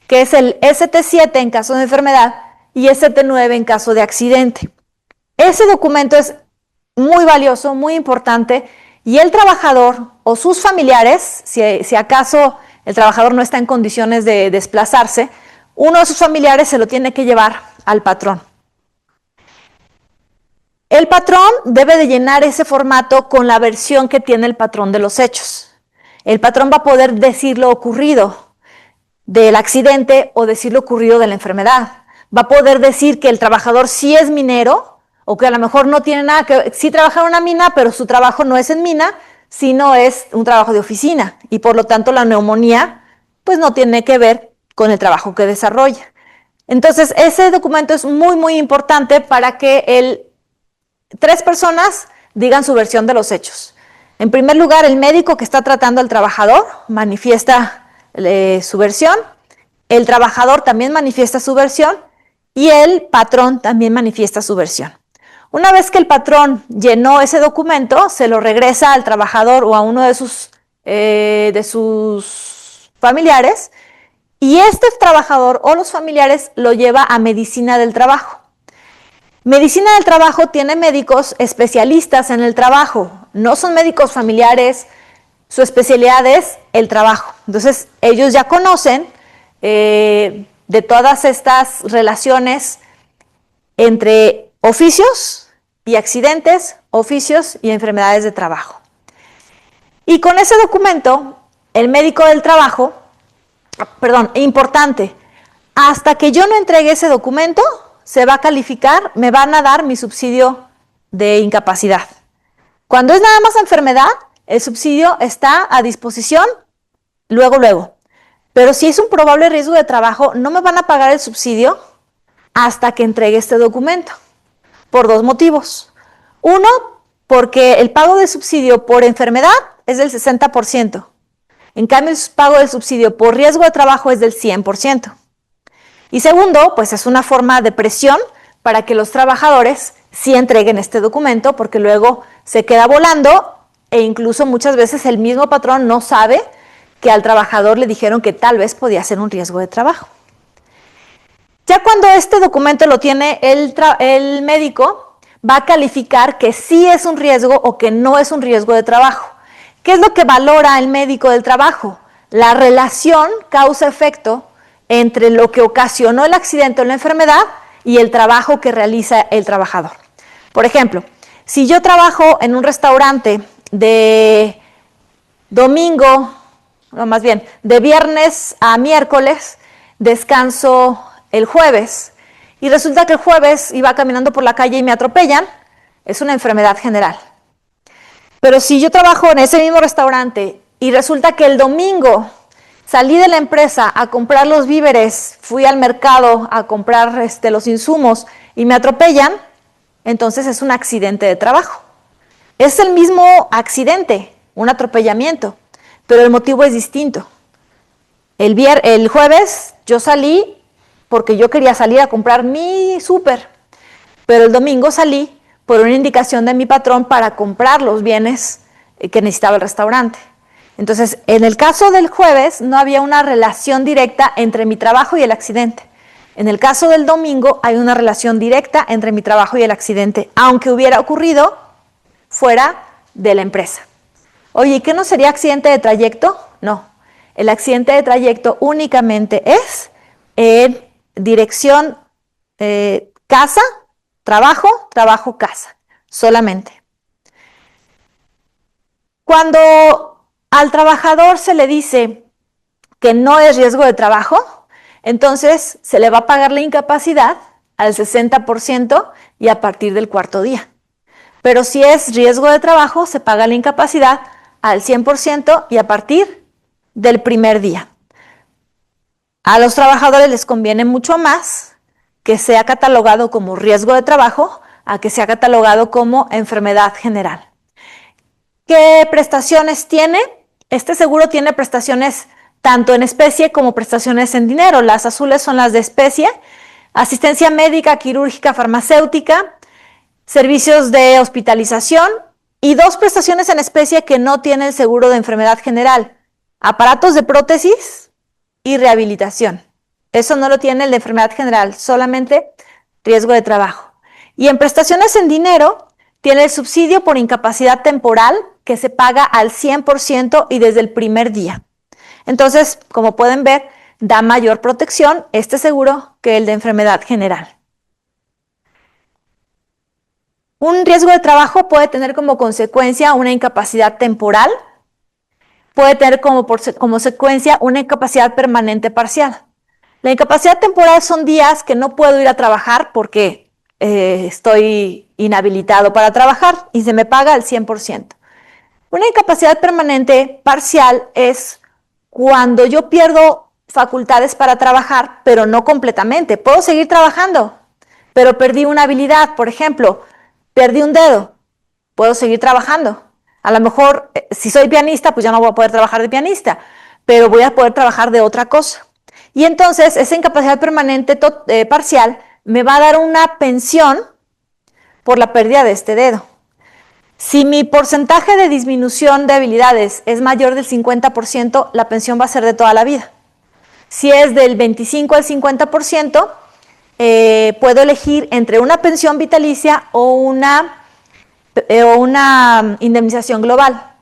que es el ST7 en caso de enfermedad y ST9 en caso de accidente. Ese documento es muy valioso, muy importante, y el trabajador o sus familiares, si acaso el trabajador no está en condiciones de desplazarse, uno de sus familiares se lo tiene que llevar al patrón. El patrón debe de llenar ese formato con la versión que tiene el patrón de los hechos. El patrón va a poder decir lo ocurrido del accidente o decir lo ocurrido de la enfermedad. Va a poder decir que el trabajador sí es minero o que a lo mejor no tiene nada que... Sí trabaja en una mina, pero su trabajo no es en mina, sino es un trabajo de oficina y por lo tanto la neumonía pues no tiene que ver con el trabajo que desarrolla. Entonces ese documento es muy muy importante para que tres personas digan su versión de los hechos. En primer lugar, el médico que está tratando al trabajador manifiesta su versión, el trabajador también manifiesta su versión y el patrón también manifiesta su versión. Una vez que el patrón llenó ese documento, se lo regresa al trabajador o a uno de sus familiares y este trabajador o los familiares lo lleva a medicina del trabajo. Medicina del trabajo tiene médicos especialistas en el trabajo, no son médicos familiares, su especialidad es el trabajo. Entonces, ellos ya conocen de todas estas relaciones entre oficios y accidentes, oficios y enfermedades de trabajo. Y con ese documento, el médico del trabajo, importante, hasta que yo no entregue ese documento, se va a calificar, me van a dar mi subsidio de incapacidad. Cuando es nada más enfermedad, el subsidio está a disposición luego. Pero si es un probable riesgo de trabajo, no me van a pagar el subsidio hasta que entregue este documento, por dos motivos. Uno, porque el pago de subsidio por enfermedad es del 60%. En cambio, el pago del subsidio por riesgo de trabajo es del 100%. Y segundo, pues es una forma de presión para que los trabajadores sí entreguen este documento, porque luego se queda volando e incluso muchas veces el mismo patrón no sabe que al trabajador le dijeron que tal vez podía ser un riesgo de trabajo. Ya cuando este documento lo tiene el médico, va a calificar que sí es un riesgo o que no es un riesgo de trabajo. ¿Qué es lo que valora el médico del trabajo? La relación causa-efecto entre lo que ocasionó el accidente o la enfermedad y el trabajo que realiza el trabajador. Por ejemplo, si yo trabajo en un restaurante de viernes a miércoles, descanso el jueves, y resulta que el jueves iba caminando por la calle y me atropellan, es una enfermedad general. Pero si yo trabajo en ese mismo restaurante y resulta que el domingo salí de la empresa a comprar los víveres, fui al mercado a comprar los insumos y me atropellan, entonces es un accidente de trabajo. Es el mismo accidente, un atropellamiento, pero el motivo es distinto. El jueves yo salí porque yo quería salir a comprar mi súper, pero el domingo salí por una indicación de mi patrón para comprar los bienes que necesitaba el restaurante. Entonces, en el caso del jueves no había una relación directa entre mi trabajo y el accidente. En el caso del domingo hay una relación directa entre mi trabajo y el accidente, aunque hubiera ocurrido fuera de la empresa. Oye, ¿qué no sería accidente de trayecto? No, el accidente de trayecto únicamente es en dirección casa, trabajo, casa, solamente. Cuando al trabajador se le dice que no es riesgo de trabajo, entonces se le va a pagar la incapacidad al 60% y a partir del cuarto día. Pero si es riesgo de trabajo, se paga la incapacidad al 100% y a partir del primer día. A los trabajadores les conviene mucho más que sea catalogado como riesgo de trabajo a que sea catalogado como enfermedad general. ¿Qué prestaciones tiene? Este seguro tiene prestaciones tanto en especie como prestaciones en dinero. Las azules son las de especie, asistencia médica, quirúrgica, farmacéutica, servicios de hospitalización y 2 prestaciones en especie que no tiene el seguro de enfermedad general: aparatos de prótesis y rehabilitación. Eso no lo tiene el de enfermedad general, solamente riesgo de trabajo. Y en prestaciones en dinero tiene el subsidio por incapacidad temporal, que se paga al 100% y desde el primer día. Entonces, como pueden ver, da mayor protección este seguro que el de enfermedad general. Un riesgo de trabajo puede tener como consecuencia una incapacidad temporal, puede tener como consecuencia una incapacidad permanente parcial. La incapacidad temporal son días que no puedo ir a trabajar porque estoy inhabilitado para trabajar y se me paga al 100%. Una incapacidad permanente parcial es cuando yo pierdo facultades para trabajar, pero no completamente. Puedo seguir trabajando, pero perdí una habilidad. Por ejemplo, perdí un dedo, puedo seguir trabajando. A lo mejor, si soy pianista, pues ya no voy a poder trabajar de pianista, pero voy a poder trabajar de otra cosa. Y entonces, esa incapacidad permanente parcial me va a dar una pensión por la pérdida de este dedo. Si mi porcentaje de disminución de habilidades es mayor del 50%, la pensión va a ser de toda la vida. Si es del 25 al 50%, puedo elegir entre una pensión vitalicia o una indemnización global.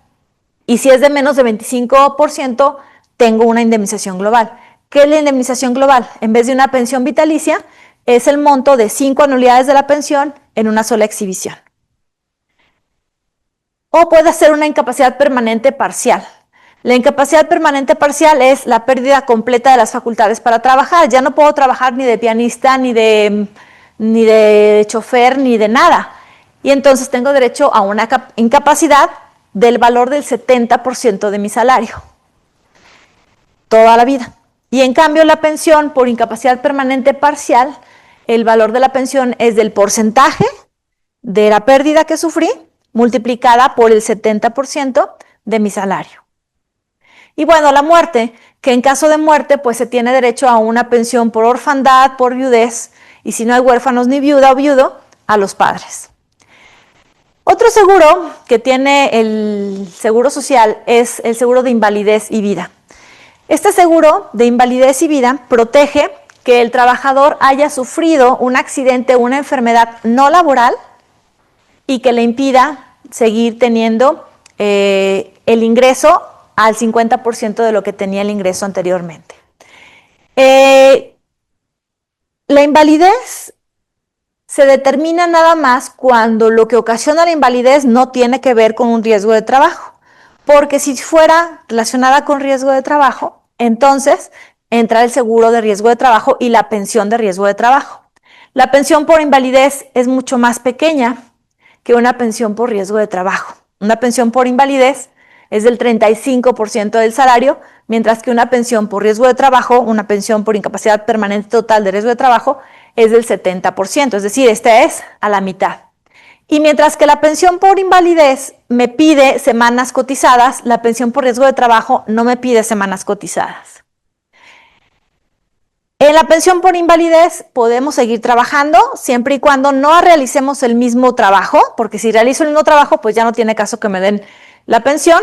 Y si es de menos de 25%, tengo una indemnización global. ¿Qué es la indemnización global? En vez de una pensión vitalicia, es el monto de 5 anualidades de la pensión en una sola exhibición. O puede ser una incapacidad permanente parcial. La incapacidad permanente parcial es la pérdida completa de las facultades para trabajar. Ya no puedo trabajar ni de pianista, ni de chofer, ni de nada. Y entonces tengo derecho a una incapacidad del valor del 70% de mi salario. Toda la vida. Y en cambio la pensión por incapacidad permanente parcial, el valor de la pensión es del porcentaje de la pérdida que sufrí multiplicada por el 70% de mi salario. Y bueno, la muerte, que en caso de muerte pues se tiene derecho a una pensión por orfandad, por viudez, y si no hay huérfanos ni viuda o viudo, a los padres. Otro seguro que tiene el Seguro Social es el seguro de invalidez y vida. Este seguro de invalidez y vida protege que el trabajador haya sufrido un accidente o una enfermedad no laboral y que le impida seguir teniendo el ingreso al 50% de lo que tenía el ingreso anteriormente. La invalidez se determina nada más cuando lo que ocasiona la invalidez no tiene que ver con un riesgo de trabajo, porque si fuera relacionada con riesgo de trabajo, entonces entra el seguro de riesgo de trabajo y la pensión de riesgo de trabajo. La pensión por invalidez es mucho más pequeña que una pensión por riesgo de trabajo. Una pensión por invalidez es del 35% del salario, mientras que una pensión por riesgo de trabajo, una pensión por incapacidad permanente total de riesgo de trabajo, es del 70%, es decir, esta es a la mitad. Y mientras que la pensión por invalidez me pide semanas cotizadas, la pensión por riesgo de trabajo no me pide semanas cotizadas. En la pensión por invalidez podemos seguir trabajando siempre y cuando no realicemos el mismo trabajo, porque si realizo el mismo trabajo, pues ya no tiene caso que me den la pensión.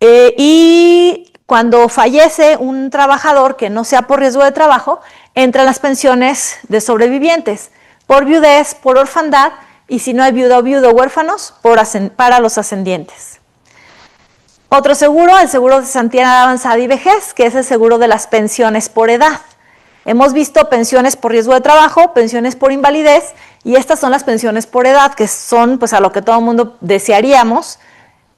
Y cuando fallece un trabajador que no sea por riesgo de trabajo, entran las pensiones de sobrevivientes, por viudez, por orfandad, y si no hay viuda o viudo huérfanos, para los ascendientes. Otro seguro, el seguro de cesantía avanzada y vejez, que es el seguro de las pensiones por edad. Hemos visto pensiones por riesgo de trabajo, pensiones por invalidez, y estas son las pensiones por edad, que son pues a lo que todo el mundo desearíamos,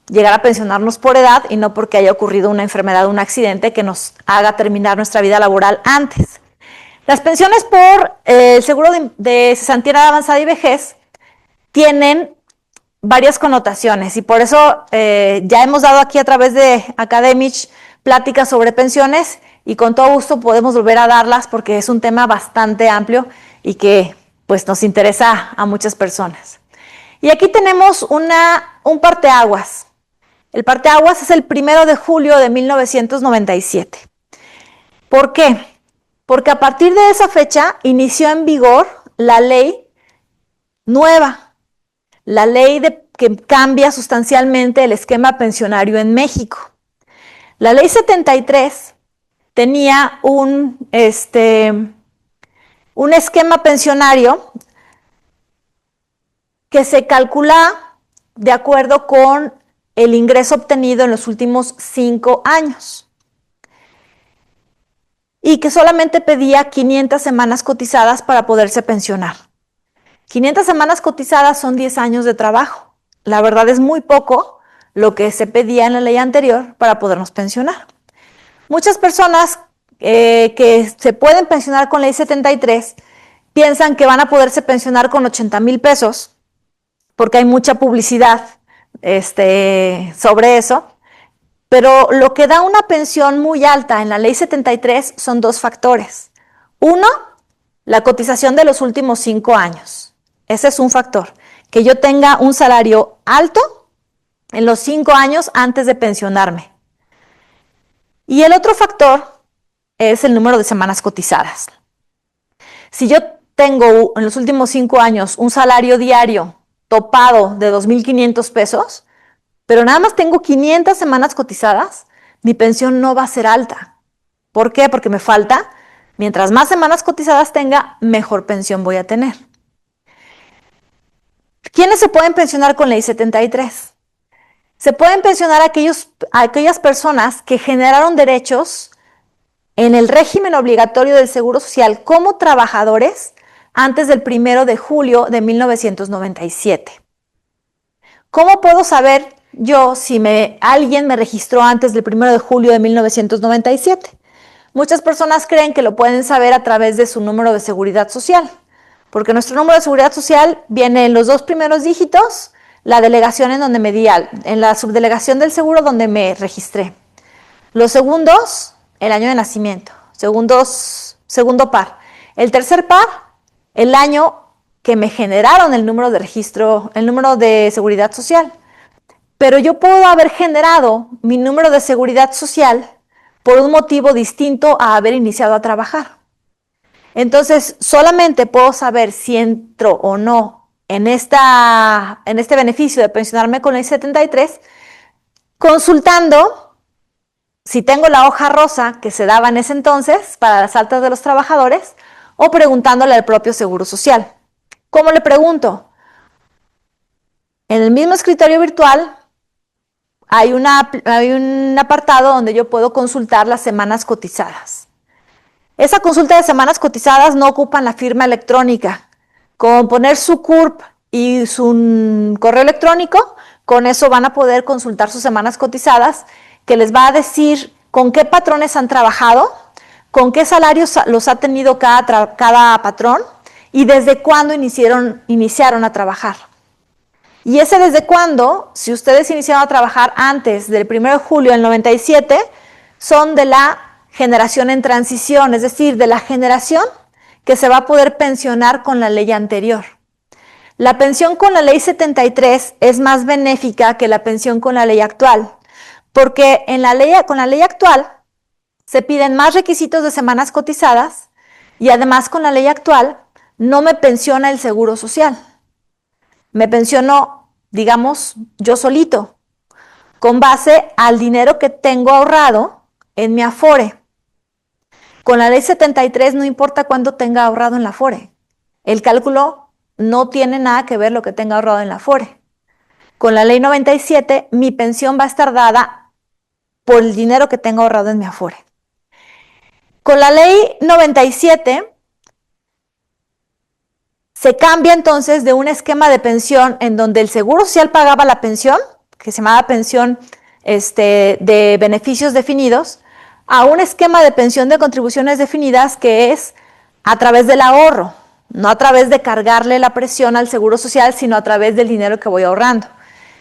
llegar a pensionarnos por edad y no porque haya ocurrido una enfermedad o un accidente que nos haga terminar nuestra vida laboral antes. Las pensiones por el seguro de cesantía avanzada y vejez tienen varias connotaciones y por eso ya hemos dado aquí a través de Academich pláticas sobre pensiones y con todo gusto podemos volver a darlas porque es un tema bastante amplio y que pues nos interesa a muchas personas. Y aquí tenemos un parteaguas. El parteaguas es el 1 de julio de 1997. ¿Por qué? Porque a partir de esa fecha inició en vigor la ley nueva, la ley que cambia sustancialmente el esquema pensionario en México. La ley 73 tenía un esquema pensionario que se calcula de acuerdo con el ingreso obtenido en los últimos 5 años y que solamente pedía 500 semanas cotizadas para poderse pensionar. 500 semanas cotizadas son 10 años de trabajo. La verdad es muy poco lo que se pedía en la ley anterior para podernos pensionar. Muchas personas que se pueden pensionar con ley 73 piensan que van a poderse pensionar con 80,000 pesos porque hay mucha publicidad sobre eso. Pero lo que da una pensión muy alta en la ley 73 son 2 factores. Uno, la cotización de los últimos 5 años. Ese es un factor. Que yo tenga un salario alto en los 5 años antes de pensionarme. Y el otro factor es el número de semanas cotizadas. Si yo tengo en los últimos 5 años un salario diario topado de 2,500 pesos, pero nada más tengo 500 semanas cotizadas, mi pensión no va a ser alta. ¿Por qué? Porque me falta, mientras más semanas cotizadas tenga, mejor pensión voy a tener. ¿Quiénes se pueden pensionar con ley 73? Se pueden pensionar aquellas personas que generaron derechos en el régimen obligatorio del Seguro Social como trabajadores antes del 1 de julio de 1997. ¿Cómo puedo saber yo si alguien me registró antes del 1 de julio de 1997? Muchas personas creen que lo pueden saber a través de su número de seguridad social, porque nuestro número de seguridad social viene en los 2 primeros dígitos, la delegación en la subdelegación del seguro donde me registré. Los segundos, el año de nacimiento, segundo par. El tercer par, el año que me generaron el número de registro, el número de seguridad social. Pero yo puedo haber generado mi número de seguridad social por un motivo distinto a haber iniciado a trabajar. Entonces, solamente puedo saber si entro o no en este beneficio de pensionarme con el 73, consultando si tengo la hoja rosa que se daba en ese entonces para las altas de los trabajadores o preguntándole al propio Seguro Social. ¿Cómo le pregunto? En el mismo escritorio virtual hay un apartado donde yo puedo consultar las semanas cotizadas. Esa consulta de semanas cotizadas no ocupan la firma electrónica. Con poner su CURP y su correo electrónico, con eso van a poder consultar sus semanas cotizadas, que les va a decir con qué patrones han trabajado, con qué salarios los ha tenido cada patrón y desde cuándo iniciaron a trabajar. Y ese desde cuándo, si ustedes iniciaron a trabajar antes del 1 de julio del 97, son de la generación en transición, es decir, de la generación que se va a poder pensionar con la ley anterior. La pensión con la ley 73 es más benéfica que la pensión con la ley actual, porque con la ley actual se piden más requisitos de semanas cotizadas y además con la ley actual no me pensiona el Seguro Social. Me pensiono, digamos, yo solito, con base al dinero que tengo ahorrado en mi Afore. Con la ley 73 no importa cuánto tenga ahorrado en la Afore. El cálculo no tiene nada que ver lo que tenga ahorrado en la Afore. Con la ley 97, mi pensión va a estar dada por el dinero que tengo ahorrado en mi Afore. Con la ley 97, se cambia entonces de un esquema de pensión en donde el Seguro Social pagaba la pensión, que se llamaba pensión de beneficios definidos, a un esquema de pensión de contribuciones definidas que es a través del ahorro, no a través de cargarle la presión al Seguro Social, sino a través del dinero que voy ahorrando.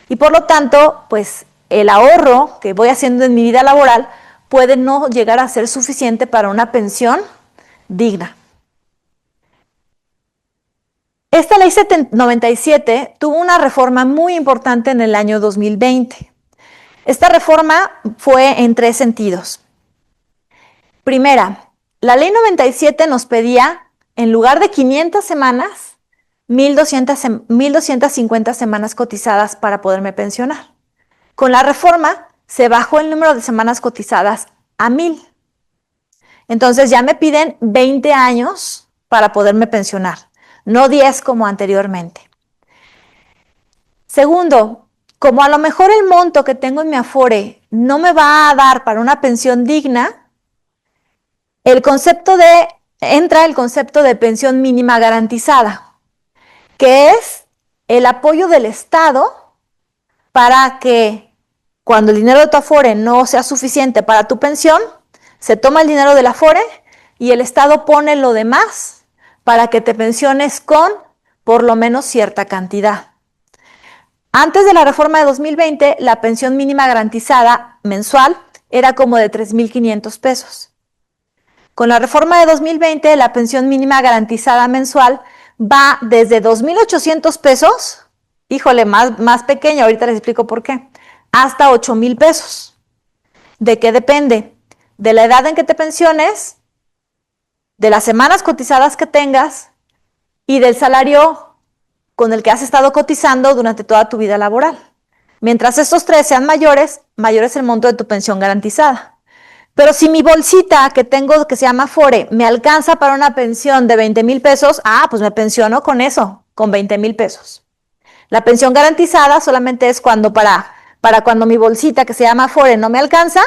Y por lo tanto, pues el ahorro que voy haciendo en mi vida laboral puede no llegar a ser suficiente para una pensión digna. Esta ley 97 tuvo una reforma muy importante en el año 2020. Esta reforma fue en 3 sentidos. Primera, la ley 97 nos pedía, en lugar de 500 semanas, 1,250 semanas cotizadas para poderme pensionar. Con la reforma se bajó el número de semanas cotizadas a 1,000. Entonces ya me piden 20 años para poderme pensionar, no 10 como anteriormente. Segundo, como a lo mejor el monto que tengo en mi Afore no me va a dar para una pensión digna, entra el concepto de pensión mínima garantizada, que es el apoyo del Estado para que cuando el dinero de tu Afore no sea suficiente para tu pensión, se toma el dinero del Afore y el Estado pone lo demás para que te pensiones con por lo menos cierta cantidad. Antes de la reforma de 2020, la pensión mínima garantizada mensual era como de 3,500 pesos. Con la reforma de 2020, la pensión mínima garantizada mensual va desde 2,800 pesos, híjole, más pequeña, ahorita les explico por qué, hasta 8,000 pesos. ¿De qué depende? De la edad en que te pensiones, de las semanas cotizadas que tengas y del salario con el que has estado cotizando durante toda tu vida laboral. Mientras estos 3 sean mayores, mayor es el monto de tu pensión garantizada. Pero si mi bolsita que tengo, que se llama Afore, me alcanza para una pensión de 20,000 pesos, pues me pensiono con eso, con 20,000 pesos. La pensión garantizada solamente es cuando para cuando mi bolsita que se llama Afore no me alcanza,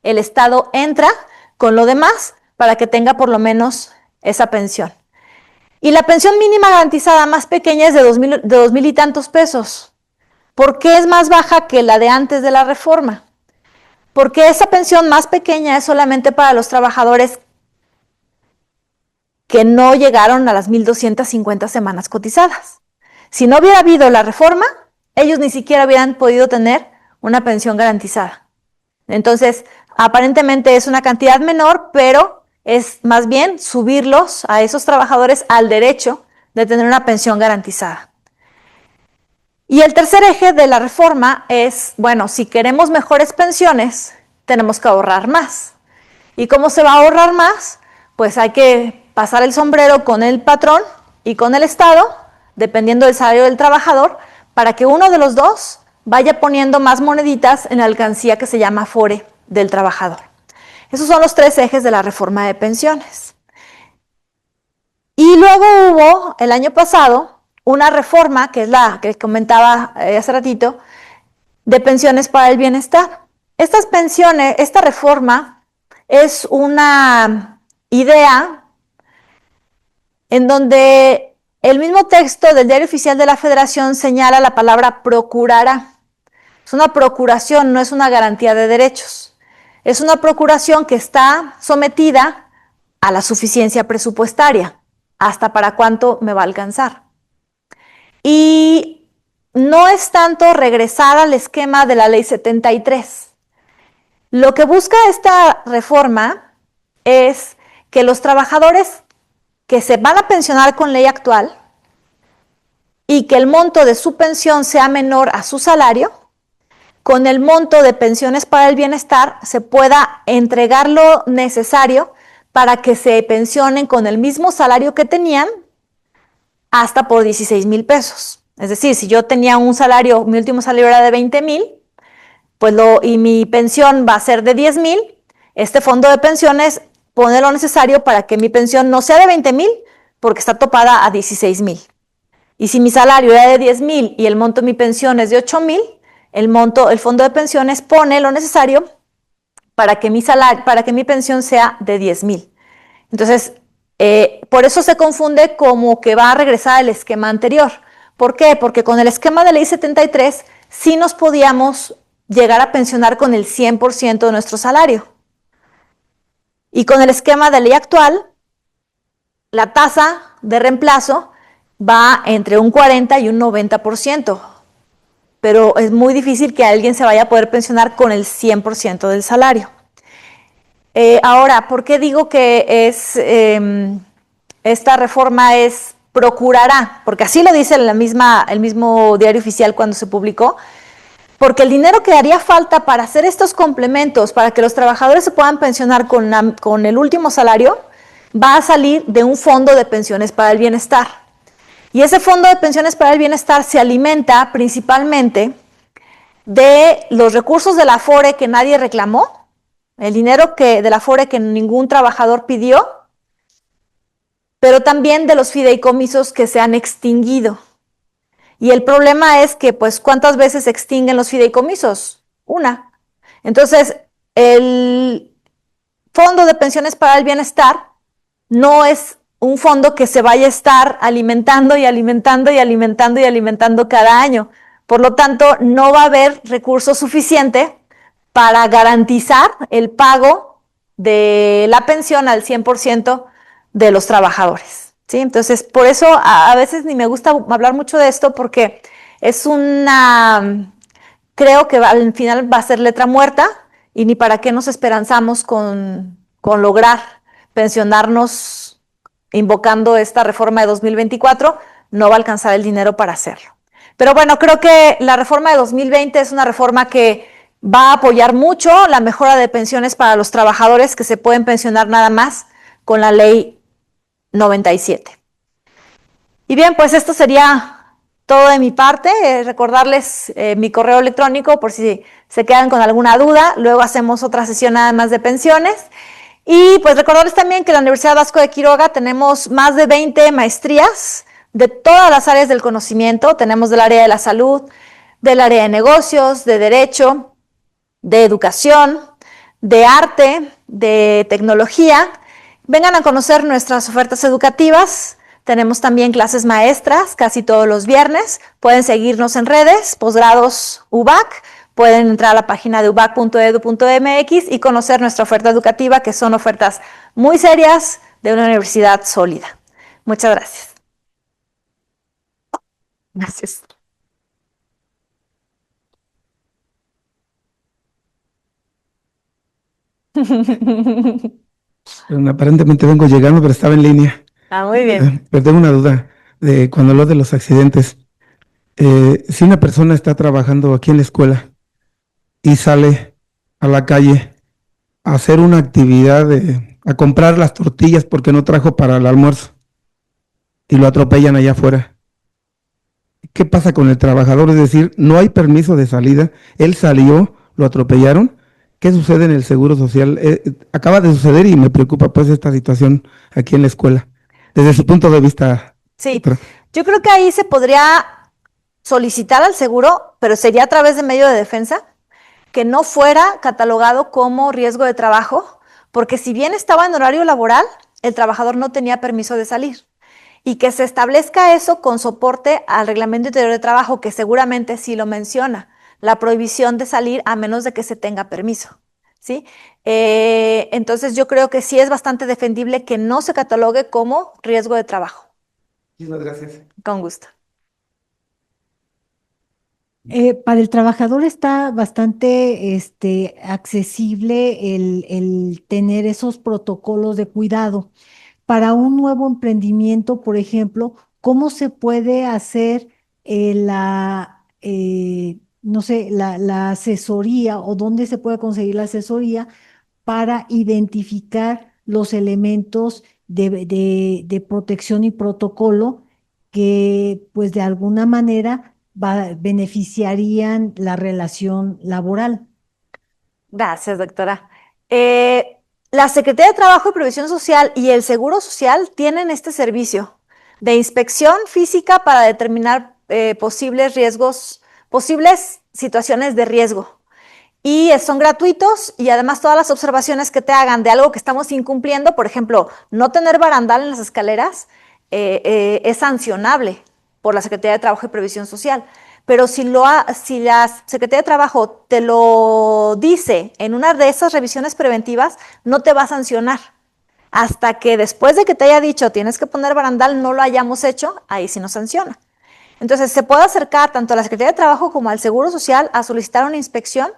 el Estado entra con lo demás para que tenga por lo menos esa pensión. Y la pensión mínima garantizada más pequeña es de 2,000 y tantos pesos. ¿Por qué es más baja que la de antes de la reforma? Porque esa pensión más pequeña es solamente para los trabajadores que no llegaron a las 1,250 semanas cotizadas. Si no hubiera habido la reforma, ellos ni siquiera hubieran podido tener una pensión garantizada. Entonces, aparentemente es una cantidad menor, pero es más bien subirlos a esos trabajadores al derecho de tener una pensión garantizada. Y el tercer eje de la reforma es, bueno, si queremos mejores pensiones, tenemos que ahorrar más. ¿Y cómo se va a ahorrar más? Pues hay que pasar el sombrero con el patrón y con el Estado, dependiendo del salario del trabajador, para que uno de los dos vaya poniendo más moneditas en la alcancía que se llama Afore del trabajador. Esos son los 3 ejes de la reforma de pensiones. Y luego hubo, el año pasado, una reforma, que es la que comentaba hace ratito, de pensiones para el bienestar. Esta reforma es una idea en donde el mismo texto del Diario Oficial de la Federación señala la palabra procurará. Es una procuración, no es una garantía de derechos. Es una procuración que está sometida a la suficiencia presupuestaria, hasta para cuánto me va a alcanzar. Y no es tanto regresar al esquema de la Ley 73. Lo que busca esta reforma es que los trabajadores que se van a pensionar con ley actual y que el monto de su pensión sea menor a su salario, con el monto de pensiones para el bienestar se pueda entregar lo necesario para que se pensionen con el mismo salario que tenían hasta por 16,000 pesos. Es decir, si yo tenía un salario, mi último salario era de 20,000, pues y mi pensión va a ser de 10,000, este fondo de pensiones pone lo necesario para que mi pensión no sea de 20,000 porque está topada a 16,000. Y si mi salario era de 10,000 y el monto de mi pensión es de 8,000, el fondo de pensiones pone lo necesario para que mi pensión sea de 10,000. Entonces, por eso se confunde como que va a regresar al esquema anterior. ¿Por qué? Porque con el esquema de ley 73 sí nos podíamos llegar a pensionar con el 100% de nuestro salario. Y con el esquema de ley actual, la tasa de reemplazo va entre un 40 y un 90%. Pero es muy difícil que alguien se vaya a poder pensionar con el 100% del salario. Ahora, ¿por qué digo que esta reforma es procurará, porque así lo dice el mismo diario oficial cuando se publicó, porque el dinero que haría falta para hacer estos complementos, para que los trabajadores se puedan pensionar con el último salario, va a salir de un fondo de pensiones para el bienestar. Y ese fondo de pensiones para el bienestar se alimenta principalmente de los recursos de la Afore que nadie reclamó, el dinero de la Afore que ningún trabajador pidió, pero también de los fideicomisos que se han extinguido. Y el problema es que, pues, ¿cuántas veces se extinguen los fideicomisos? Una. Entonces, el Fondo de Pensiones para el Bienestar no es un fondo que se vaya a estar alimentando y alimentando y alimentando y alimentando cada año. Por lo tanto, no va a haber recursos suficientes para garantizar el pago de la pensión al 100% de los trabajadores, ¿sí? Entonces, por eso a veces ni me gusta hablar mucho de esto porque creo que al final va a ser letra muerta y ni para qué nos esperanzamos con lograr pensionarnos invocando esta reforma de 2024, no va a alcanzar el dinero para hacerlo. Pero bueno, creo que la reforma de 2020 es una reforma que va a apoyar mucho la mejora de pensiones para los trabajadores que se pueden pensionar nada más con la ley 97. Y bien, pues esto sería todo de mi parte. Recordarles mi correo electrónico por si se quedan con alguna duda. Luego hacemos otra sesión nada más de pensiones. Y pues recordarles también que en la Universidad Vasco de Quiroga tenemos más de 20 maestrías de todas las áreas del conocimiento. Tenemos del área de la salud, del área de negocios, de derecho, de educación, de arte, de tecnología. Vengan a conocer nuestras ofertas educativas. Tenemos también clases maestras casi todos los viernes. Pueden seguirnos en redes, posgrados UBAC. Pueden entrar a la página de ubac.edu.mx y conocer nuestra oferta educativa, que son ofertas muy serias de una universidad sólida. Muchas gracias. Gracias. Aparentemente vengo llegando, pero estaba en línea. Muy bien. Pero tengo una duda de cuando hablo de los accidentes. Si una persona está trabajando aquí en la escuela y sale a la calle a hacer una actividad, a comprar las tortillas porque no trajo para el almuerzo y lo atropellan allá afuera, ¿qué pasa con el trabajador? Es decir, no hay permiso de salida, él salió, lo atropellaron. ¿Qué sucede en el Seguro Social? Acaba de suceder y me preocupa pues esta situación aquí en la escuela, desde su punto de vista. Sí, yo creo que ahí se podría solicitar al seguro, pero sería a través de medio de defensa, que no fuera catalogado como riesgo de trabajo, porque si bien estaba en horario laboral, el trabajador no tenía permiso de salir. Y que se establezca eso con soporte al Reglamento Interior de Trabajo, que seguramente sí lo menciona, la prohibición de salir a menos de que se tenga permiso, ¿sí? Entonces yo creo que sí es bastante defendible que no se catalogue como riesgo de trabajo. Muchas gracias. Con gusto. Para el trabajador está bastante accesible el tener esos protocolos de cuidado. Para un nuevo emprendimiento, por ejemplo, ¿cómo se puede hacer no sé, la asesoría o dónde se puede conseguir la asesoría para identificar los elementos de protección y protocolo que, pues, de alguna manera beneficiarían la relación laboral? Gracias, doctora. La Secretaría de Trabajo y Previsión Social y el Seguro Social tienen este servicio de inspección física para determinar posibles riesgos, posibles situaciones de riesgo. Y son gratuitos y además todas las observaciones que te hagan de algo que estamos incumpliendo, por ejemplo, no tener barandal en las escaleras, es sancionable por la Secretaría de Trabajo y Previsión Social. Pero si la Secretaría de Trabajo te lo dice en una de esas revisiones preventivas, no te va a sancionar. Hasta que después de que te haya dicho tienes que poner barandal, no lo hayamos hecho, ahí sí nos sanciona. Entonces se puede acercar tanto a la Secretaría de Trabajo como al Seguro Social a solicitar una inspección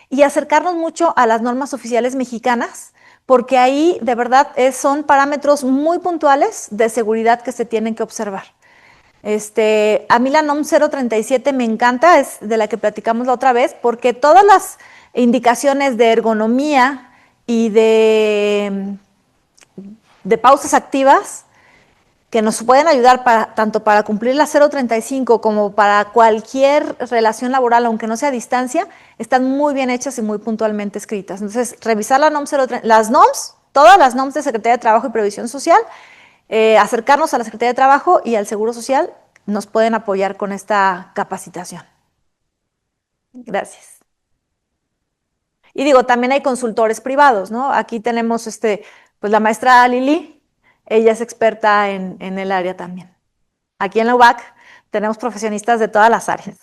y acercarnos mucho a las normas oficiales mexicanas, porque ahí de verdad son parámetros muy puntuales de seguridad que se tienen que observar. A mí la NOM 037 me encanta, es de la que platicamos la otra vez, porque todas las indicaciones de ergonomía y de pausas activas que nos pueden ayudar tanto para cumplir la 035 como para cualquier relación laboral, aunque no sea a distancia, están muy bien hechas y muy puntualmente escritas. Entonces, revisar la NOM 030, las NOMs, todas las NOMs de Secretaría de Trabajo y Previsión Social, acercarnos a la Secretaría de Trabajo y al Seguro Social, nos pueden apoyar con esta capacitación. Gracias. Y digo, también hay consultores privados, ¿no? Aquí tenemos pues la maestra Lili, ella es experta en el área también. Aquí en la UBAC tenemos profesionistas de todas las áreas.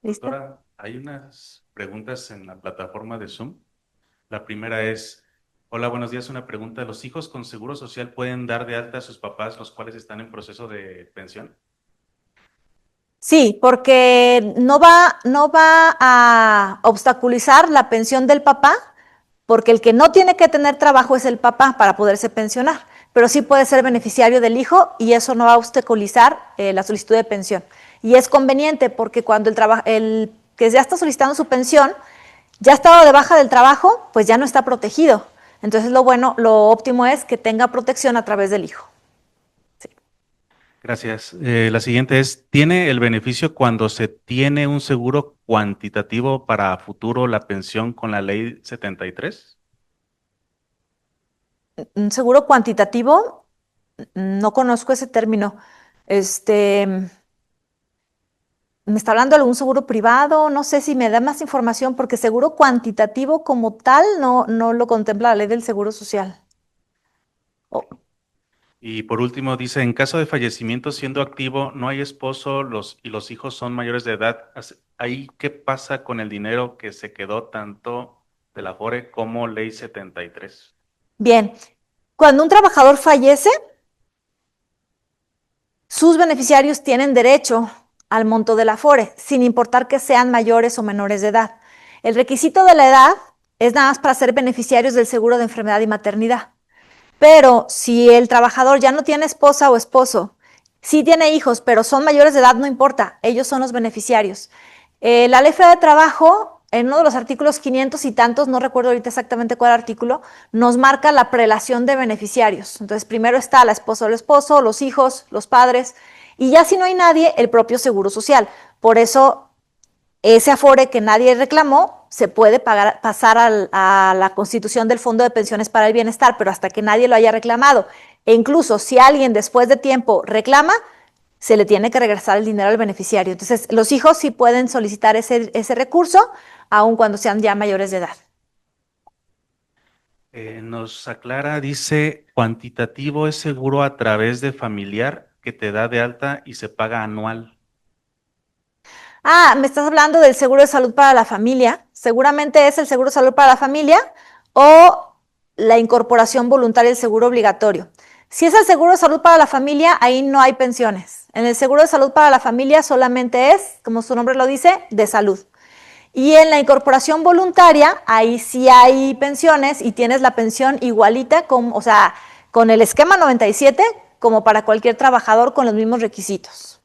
¿Listo? Doctora, hay unas preguntas en la plataforma de Zoom. La primera es, hola, buenos días, una pregunta. ¿Los hijos con seguro social pueden dar de alta a sus papás, los cuales están en proceso de pensión? Sí, porque no va a obstaculizar la pensión del papá, porque el que no tiene que tener trabajo es el papá para poderse pensionar, pero sí puede ser beneficiario del hijo y eso no va a obstaculizar la solicitud de pensión. Y es conveniente porque cuando el que ya está solicitando su pensión ya ha estado de baja del trabajo, pues ya no está protegido. Entonces lo óptimo es que tenga protección a través del hijo. Gracias. La siguiente es, ¿tiene el beneficio cuando se tiene un seguro cuantitativo para futuro la pensión con la ley 73? Un seguro cuantitativo, no conozco ese término. ¿Me está hablando de algún seguro privado? No sé si me da más información, porque seguro cuantitativo como tal no lo contempla la ley del Seguro Social. Oh, Y por último dice, en caso de fallecimiento siendo activo, no hay esposo y los hijos son mayores de edad. ¿Ahí qué pasa con el dinero que se quedó tanto de la Afore como ley 73? bien, cuando un trabajador fallece, sus beneficiarios tienen derecho al monto del Afore, sin importar que sean mayores o menores de edad. El requisito de la edad es nada más para ser beneficiarios del seguro de enfermedad y maternidad. Pero si el trabajador ya no tiene esposa o esposo, sí tiene hijos, pero son mayores de edad, no importa, ellos son los beneficiarios. La Ley Federal de Trabajo, en uno de los artículos 500 y tantos, no recuerdo ahorita exactamente cuál artículo, nos marca la prelación de beneficiarios. Entonces, primero está la esposa o el esposo, los hijos, los padres, y ya si no hay nadie, el propio Seguro Social. Por eso ese Afore que nadie reclamó se puede pasar a la constitución del Fondo de Pensiones para el Bienestar, pero hasta que nadie lo haya reclamado. E incluso si alguien después de tiempo reclama, se le tiene que regresar el dinero al beneficiario. Entonces, los hijos sí pueden solicitar ese recurso, aun cuando sean ya mayores de edad. Nos aclara, dice, cuantitativo es seguro a través de familiar que te da de alta y se paga anual. Ah, me estás hablando del seguro de salud para la familia. Seguramente es el seguro de salud para la familia o la incorporación voluntaria del seguro obligatorio. Si es el seguro de salud para la familia, ahí no hay pensiones. En el seguro de salud para la familia solamente es, como su nombre lo dice, de salud. Y en la incorporación voluntaria, ahí sí hay pensiones y tienes la pensión igualita, o sea, con el esquema 97, como para cualquier trabajador con los mismos requisitos.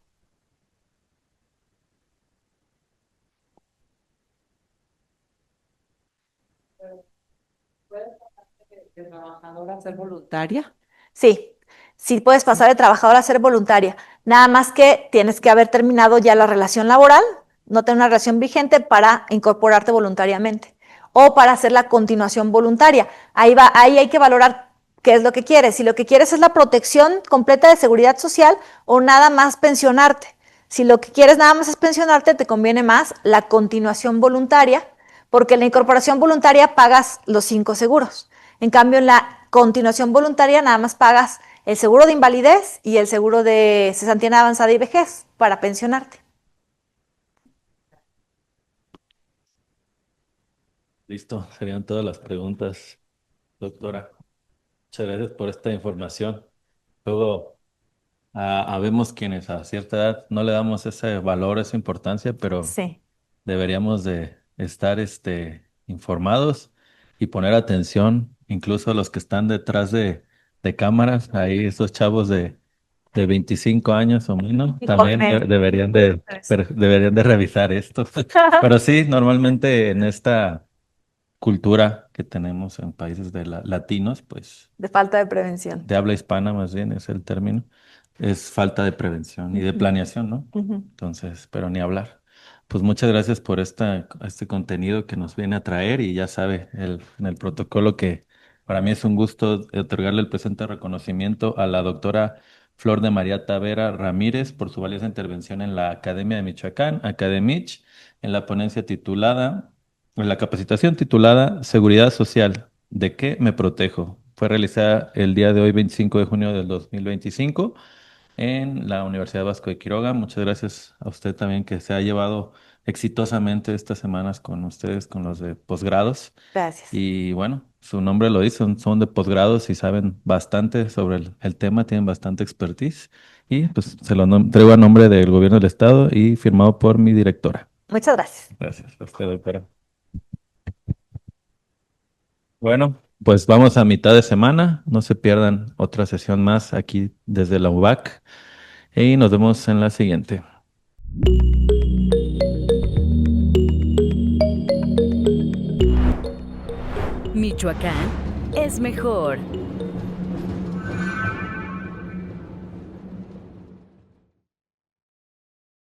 ¿De trabajadora a ser voluntaria? Sí, puedes pasar de trabajadora a ser voluntaria. Nada más que tienes que haber terminado ya la relación laboral, no tener una relación vigente para incorporarte voluntariamente o para hacer la continuación voluntaria. Ahí hay que valorar qué es lo que quieres. Si lo que quieres es la protección completa de seguridad social o nada más pensionarte. Si lo que quieres nada más es pensionarte, te conviene más la continuación voluntaria, porque en la incorporación voluntaria pagas los 5 seguros. En cambio, en la continuación voluntaria nada más pagas el seguro de invalidez y el seguro de cesantía avanzada y vejez para pensionarte. Listo, serían todas las preguntas, doctora. Muchas gracias por esta información. Luego, habemos quienes a cierta edad no le damos ese valor, esa importancia, pero Sí. deberíamos de estar informados y poner atención, incluso los que están detrás de cámaras, ahí esos chavos de 25 años o menos, Y también jóvenes. deberían de revisar esto. Pero sí, normalmente en esta cultura que tenemos en países latinos, pues De falta de prevención. de habla hispana más bien es el término, es falta de prevención y de planeación, ¿no? Ujú. Entonces, pero ni hablar. Pues muchas gracias por este contenido que nos viene a traer y ya sabe, en el protocolo que para mí es un gusto otorgarle el presente reconocimiento a la doctora Flor de María Tavera Ramírez por su valiosa intervención en la Academia de Michoacán, Academich, en la ponencia titulada, en la capacitación titulada Seguridad Social, ¿de qué me protejo? Fue realizada el día de hoy, 25 de junio del 2025 en la Universidad Vasco de Quiroga. Muchas gracias a usted también que se ha llevado exitosamente estas semanas con ustedes, con los de posgrados. Gracias. Y bueno, su nombre lo dice, son de posgrados y saben bastante sobre el tema, tienen bastante expertise. Y pues se lo traigo a nombre del gobierno del estado y firmado por mi directora. Muchas gracias. Gracias a usted, doctora. Bueno, pues vamos a mitad de semana. No se pierdan otra sesión más aquí desde la UBAC. Y nos vemos en la siguiente. Michoacán es mejor.